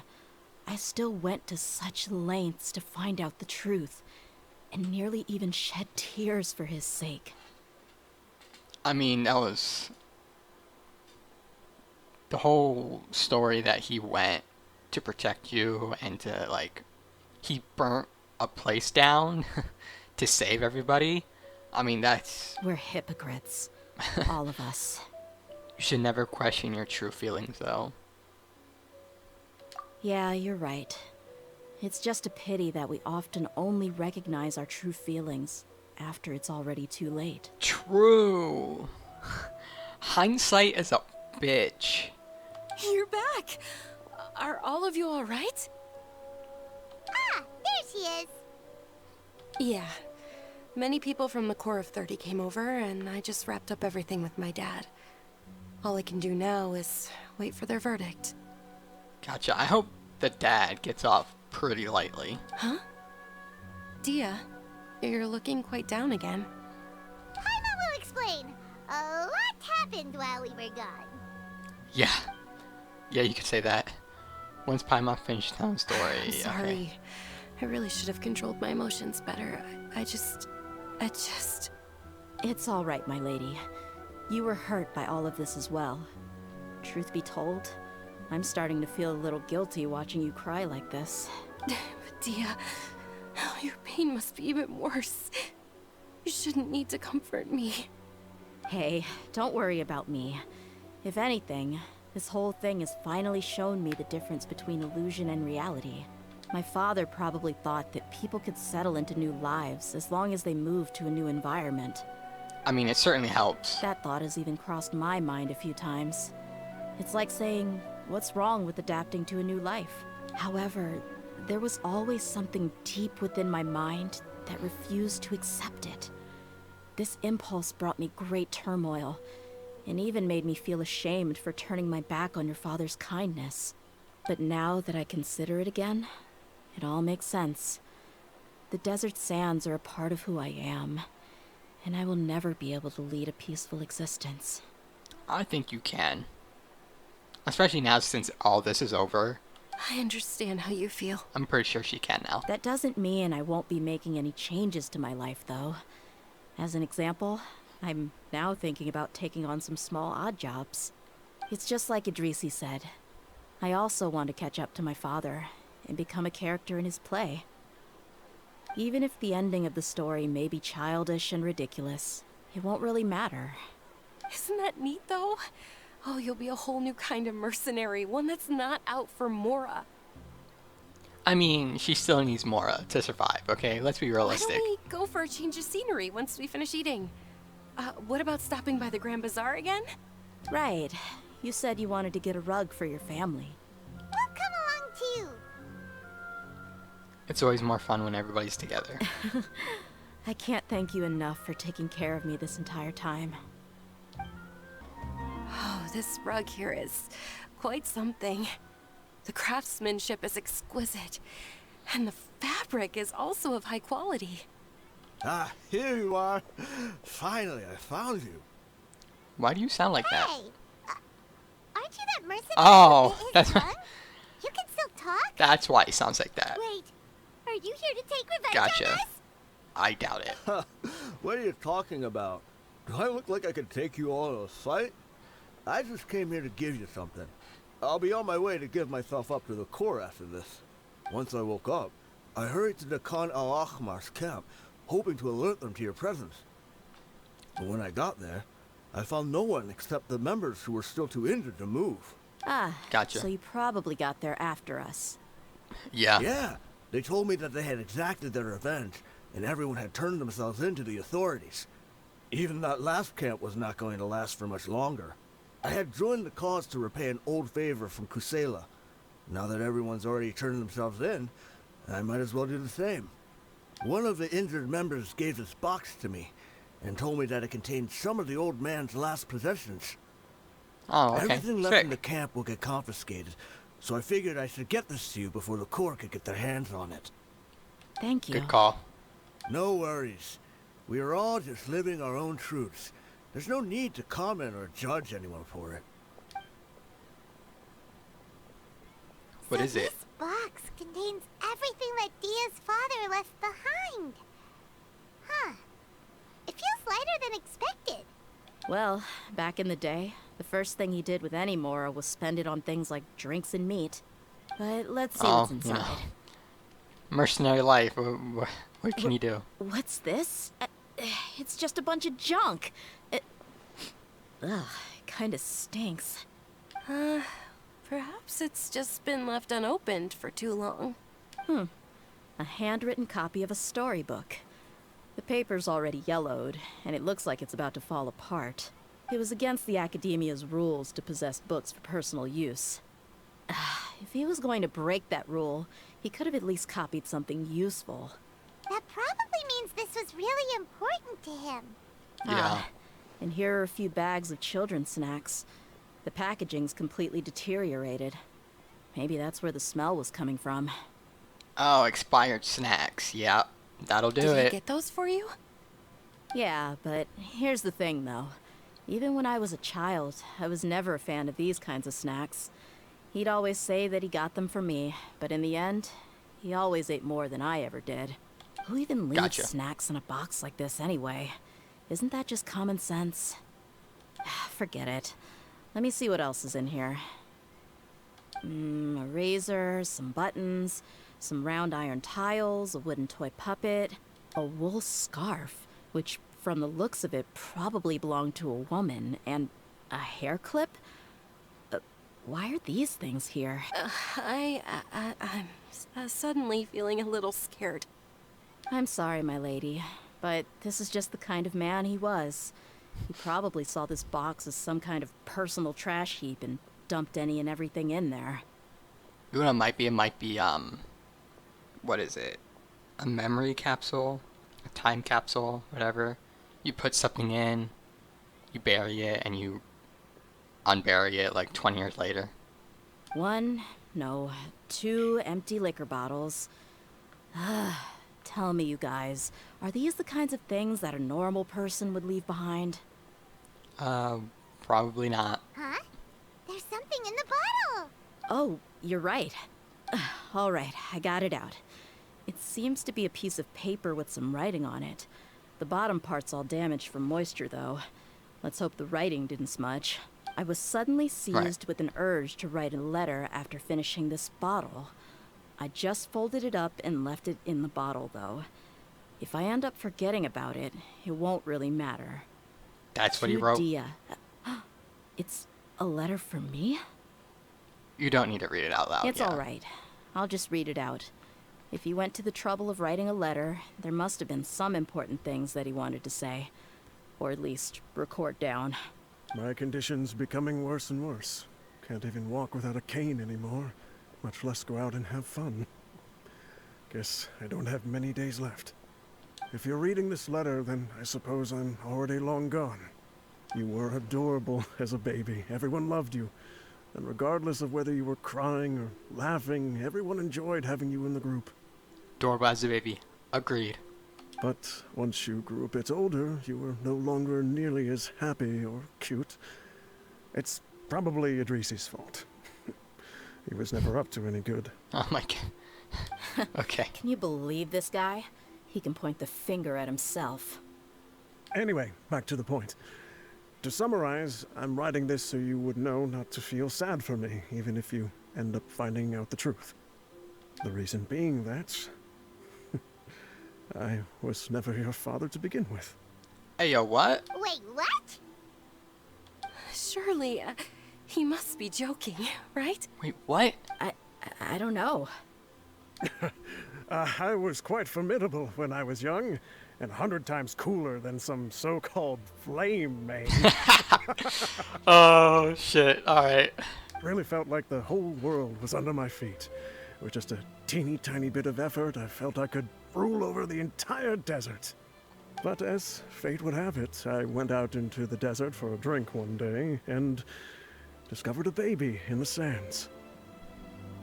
S4: I still went to such lengths to find out the truth and nearly even shed tears for his sake.
S3: I mean, that was the whole story that he went to protect you and to, like, he burnt a place down to save everybody. I mean, that's...
S4: We're hypocrites. All of us.
S3: You should never question your true feelings, though.
S4: Yeah, you're right. It's just a pity that we often only recognize our true feelings after it's already too late.
S3: True. Hindsight is a bitch.
S1: You're back! Are all of you alright?
S2: Ah, there she is.
S1: Yeah. Many people from the Corps of 30 came over, and I just wrapped up everything with my dad. All I can do now is wait for their verdict.
S3: Gotcha. I hope the dad gets off pretty lightly.
S1: Huh? Dia, you're looking quite down again.
S2: Paimon will explain. A lot happened while we were gone.
S3: Yeah. Yeah, you could say that. Once Paimon finished telling the story.
S1: I'm sorry.
S3: Okay.
S1: I really should have controlled my emotions better. I just...
S4: It's all right, my lady. You were hurt by all of this as well. Truth be told, I'm starting to feel a little guilty watching you cry like this.
S1: Dia, oh, your pain must be even worse. You shouldn't need to comfort me.
S4: Hey, don't worry about me. If anything, this whole thing has finally shown me the difference between illusion and reality. My father probably thought that people could settle into new lives as long as they moved to a new environment.
S3: I mean, it certainly helps.
S4: That thought has even crossed my mind a few times. It's like saying, what's wrong with adapting to a new life? However, there was always something deep within my mind that refused to accept it. This impulse brought me great turmoil, and even made me feel ashamed for turning my back on your father's kindness. But now that I consider it again, it all makes sense. The desert sands are a part of who I am, and I will never be able to lead a peaceful existence.
S3: I think you can. Especially now since all this is over.
S1: I understand how you feel.
S3: I'm pretty sure she can now.
S4: That doesn't mean I won't be making any changes to my life, though. As an example, I'm now thinking about taking on some small odd jobs. It's just like Idrisi said. I also want to catch up to my father and become a character in his play. Even if the ending of the story may be childish and ridiculous, it won't really matter.
S1: Isn't that neat, though? Oh, you'll be a whole new kind of mercenary, one that's not out for Mora.
S3: I mean, she still needs Mora to survive, okay? Let's be realistic.
S1: Why don't we go for a change of scenery once we finish eating? What about stopping by the Grand Bazaar again?
S4: Right. You said you wanted to get a rug for your family.
S2: We'll come along too.
S3: It's always more fun when everybody's together.
S4: I can't thank you enough for taking care of me this entire time.
S1: Oh, this rug here is quite something. The craftsmanship is exquisite, and the fabric is also of high quality.
S12: Ah, here you are. Finally, I found you.
S3: Why do you sound like that?
S2: Hey, aren't you that mercenary
S3: Oh,
S2: who bit his
S3: that's
S2: tongue? You can still talk?
S3: that's why he sounds like that.
S2: Wait, are you here to take revenge
S3: Gotcha.
S2: on us?
S3: I doubt it.
S9: What are you talking about? Do I look like I could take you all in a fight? I just came here to give you something. I'll be on my way to give myself up to the Corps after this. Once I woke up, I hurried to the Khan al-Ahmar's camp, hoping to alert them to your presence. But when I got there, I found no one except the members who were still too injured to move.
S4: Ah,
S3: Gotcha.
S4: so you probably got there after us.
S3: Yeah.
S9: Yeah, they told me that they had exacted their revenge, and everyone had turned themselves in to the authorities. Even that last camp was not going to last for much longer. I had joined the cause to repay an old favor from Kusela. Now that everyone's already turned themselves in, I might as well do the same. One of the injured members gave this box to me, and told me that it contained some of the old man's last possessions.
S3: Oh, okay.
S9: Everything left
S3: Sick.
S9: in the camp will get confiscated, so I figured I should get this to you before the Corps could get their hands on it.
S4: Thank you.
S3: Good call.
S9: No worries. We are all just living our own truths. There's no need to comment or judge anyone for it.
S3: What
S2: So
S3: is it?
S2: This box contains everything that Dia's father left behind. Huh. It feels lighter than expected.
S4: Well, back in the day, the first thing he did with any Mora was spend it on things like drinks and meat. But let's see what's
S3: Oh,
S4: inside.
S3: no. Mercenary life. What can you do?
S4: What's this? It's just a bunch of junk. Ugh, it kinda stinks.
S1: Perhaps it's just been left unopened for too long.
S4: A handwritten copy of a storybook. The paper's already yellowed, and it looks like it's about to fall apart. It was against the Academia's rules to possess books for personal use. If he was going to break that rule, he could have at least copied something useful.
S2: That probably means this was really important to him.
S3: Yeah.
S4: And here are a few bags of children's snacks. The packaging's completely deteriorated. Maybe that's where the smell was coming from.
S3: Oh, expired snacks. Yep. That'll do
S1: Did he
S3: it.
S1: get those for you?
S4: Yeah, but here's the thing, though. Even when I was a child, I was never a fan of these kinds of snacks. He'd always say that he got them for me, but in the end, he always ate more than I ever did. Who even leaves
S3: Gotcha.
S4: snacks in a box like this anyway? Isn't that just common sense? Forget it. Let me see what else is in here. A razor, some buttons, some round iron tiles, a wooden toy puppet, a wool scarf, which from the looks of it probably belonged to a woman, and a hair clip? Why are these things here?
S1: I'm suddenly feeling a little scared.
S4: I'm sorry, my lady, but this is just the kind of man he was. He probably saw this box as some kind of personal trash heap and dumped any and everything in there.
S3: You know what it might be, what is it? A memory capsule? A time capsule? Whatever. You put something in, you bury it, and you unbury it like 20 years later.
S4: 2 empty liquor bottles. Tell me, you guys, are these the kinds of things that a normal person would leave behind?
S3: Probably not.
S2: Huh? There's something in the bottle.
S4: Oh, you're right. All right, I got it out. It seems to be a piece of paper with some writing on it. The bottom part's all damaged from moisture, though. Let's hope the writing didn't smudge. I was suddenly seized with an urge to write a letter after finishing this bottle. I just folded it up and left it in the bottle, though. If I end up forgetting about it, it won't really matter.
S3: That's what he
S4: To
S3: wrote.
S4: Dia. It's a letter for me?
S3: You don't need to read it out loud.
S4: It's
S3: yeah.
S4: all right. I'll just read it out. If he went to the trouble of writing a letter, there must have been some important things that he wanted to say. Or at least record down.
S11: My condition's becoming worse and worse. Can't even walk without a cane anymore, much less go out and have fun. Guess I don't have many days left. If you're reading this letter, then I suppose I'm already long gone. You were adorable as a baby. Everyone loved you. And regardless of whether you were crying or laughing, everyone enjoyed having you in the group.
S3: Adorable as a baby. Agreed.
S11: But once you grew a bit older, you were no longer nearly as happy or cute. It's probably Idrisi's fault. He was never up to any good.
S3: Oh my god. Okay.
S4: Can you believe this guy? He can point the finger at himself.
S11: Anyway, back to the point. To summarize, I'm writing this so you would know not to feel sad for me, even if you end up finding out the truth. The reason being that I was never your father to begin with.
S3: Hey, yo, what?
S2: Wait, what?
S1: Surely, he must be joking, right?
S3: Wait, what?
S4: I don't know.
S11: I was quite formidable when I was young, and 100 times cooler than some so-called flame maid.
S3: Oh, shit. Alright.
S11: Really felt like the whole world was under my feet. With just a teeny tiny bit of effort, I felt I could rule over the entire desert. But as fate would have it, I went out into the desert for a drink one day and discovered a baby in the sands.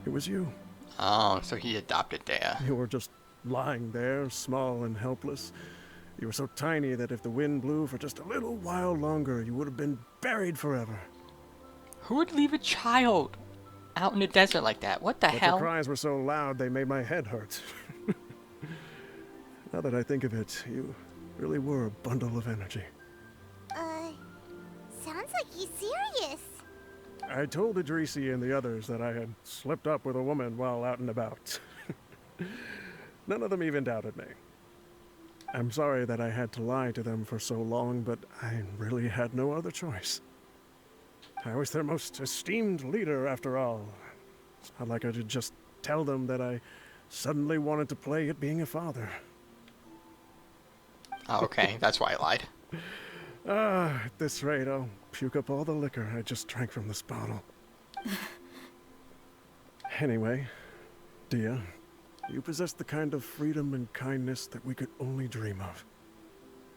S11: It was you.
S3: Oh, so he adopted Dehya.
S11: You were just lying there, small and helpless. You were so tiny that if the wind blew for just a little while longer, you would have been buried forever.
S3: Who would leave a child out in the desert like that? What the
S11: But
S3: hell?
S11: your cries were so loud they made my head hurt. Now that I think of it, you really were a bundle of energy.
S2: Sounds like he's serious.
S11: I told Idrisi and the others that I had slipped up with a woman while out and about. None of them even doubted me. I'm sorry that I had to lie to them for so long, but I really had no other choice. I was their most esteemed leader, after all. It's not like I could just tell them that I suddenly wanted to play at being a father.
S3: Oh, okay, that's why I lied.
S11: At this rate, I'll puke up all the liquor I just drank from this bottle. Anyway, Dehya, you possess the kind of freedom and kindness that we could only dream of.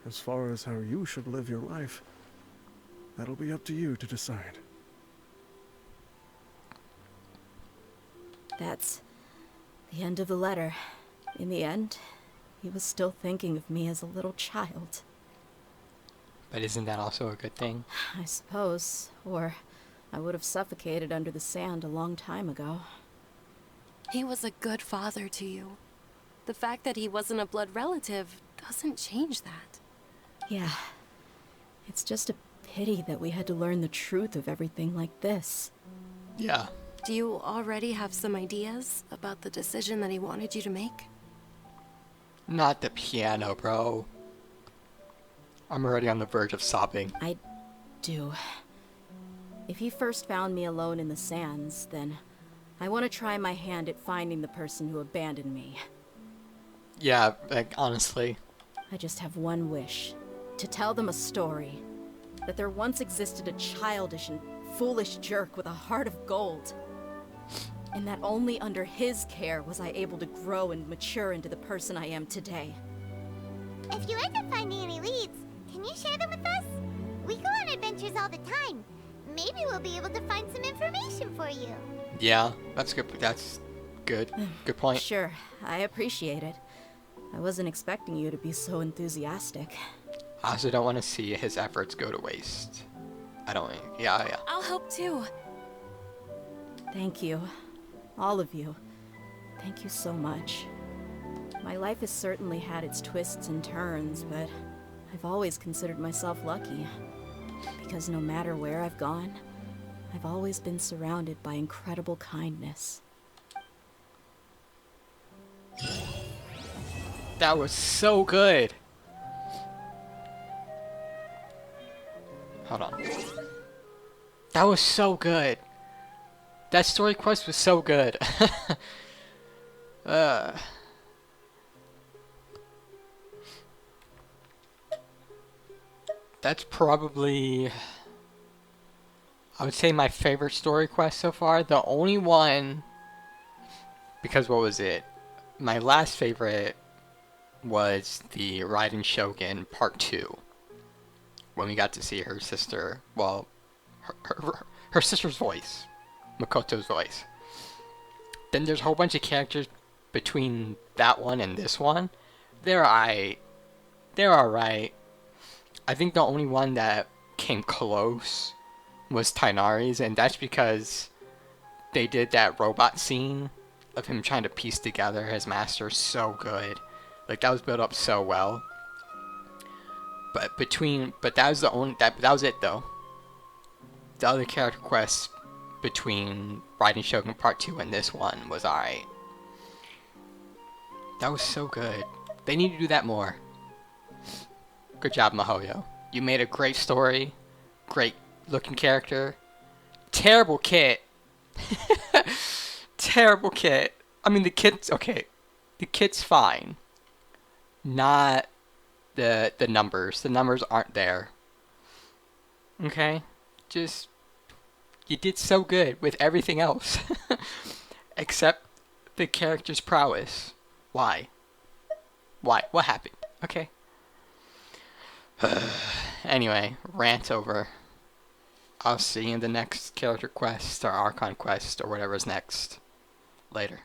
S11: As far as how you should live your life, that'll be up to you to decide.
S4: That's the end of the letter. In the end, he was still thinking of me as a little child.
S3: But isn't that also a good thing?
S4: I suppose. Or I would have suffocated under the sand a long time ago.
S1: He was a good father to you. The fact that he wasn't a blood relative doesn't change that.
S4: Yeah. It's just a pity that we had to learn the truth of everything like this.
S3: Yeah.
S1: Do you already have some ideas about the decision that he wanted you to make?
S3: Not the piano, bro. I'm already on the verge of sobbing.
S4: I do. If he first found me alone in the sands, then I want to try my hand at finding the person who abandoned me.
S3: Yeah, like, honestly.
S4: I just have one wish. To tell them a story. That there once existed a childish and foolish jerk with a heart of gold. And that only under his care was I able to grow and mature into the person I am today.
S2: If you end up finding any leads, can you share them with us? We go on adventures all the time. Maybe we'll be able to find some information for you.
S3: Yeah, that's good. That's good. Good point.
S4: Sure, I appreciate it. I wasn't expecting you to be so enthusiastic.
S3: I also don't want to see his efforts go to waste. I don't. Yeah.
S1: I'll help too.
S4: Thank you. All of you. Thank you so much. My life has certainly had its twists and turns, but I've always considered myself lucky. Because no matter where I've gone, I've always been surrounded by incredible kindness.
S3: That was so good. Hold on. That was so good. That story quest was so good. That's probably, I would say, my favorite story quest so far. The only one, because what was it? My last favorite was the Raiden Shogun Part 2. When we got to see her sister, well, her sister's voice. Makoto's voice. Then there's a whole bunch of characters between that one and this one. They're alright. They're alright. I think the only one that came close was Tainari's, and that's because they did that robot scene of him trying to piece together his master so good. Like, that was built up so well. But that was the only, that was it though. The other character quests between Raiden Shogun Part 2 and this one was alright. That was so good. They need to do that more. Good job, Mihoyo. You made a great story. Great looking character. Terrible kit. Terrible kit. I mean, the kit's okay. The kit's fine. Not the numbers. The numbers aren't there. Okay? Just, you did so good with everything else. Except the character's prowess. Why? Why? What happened? Okay. Anyway, rant over. I'll see you in the next character quest or Archon quest or whatever's next. Later.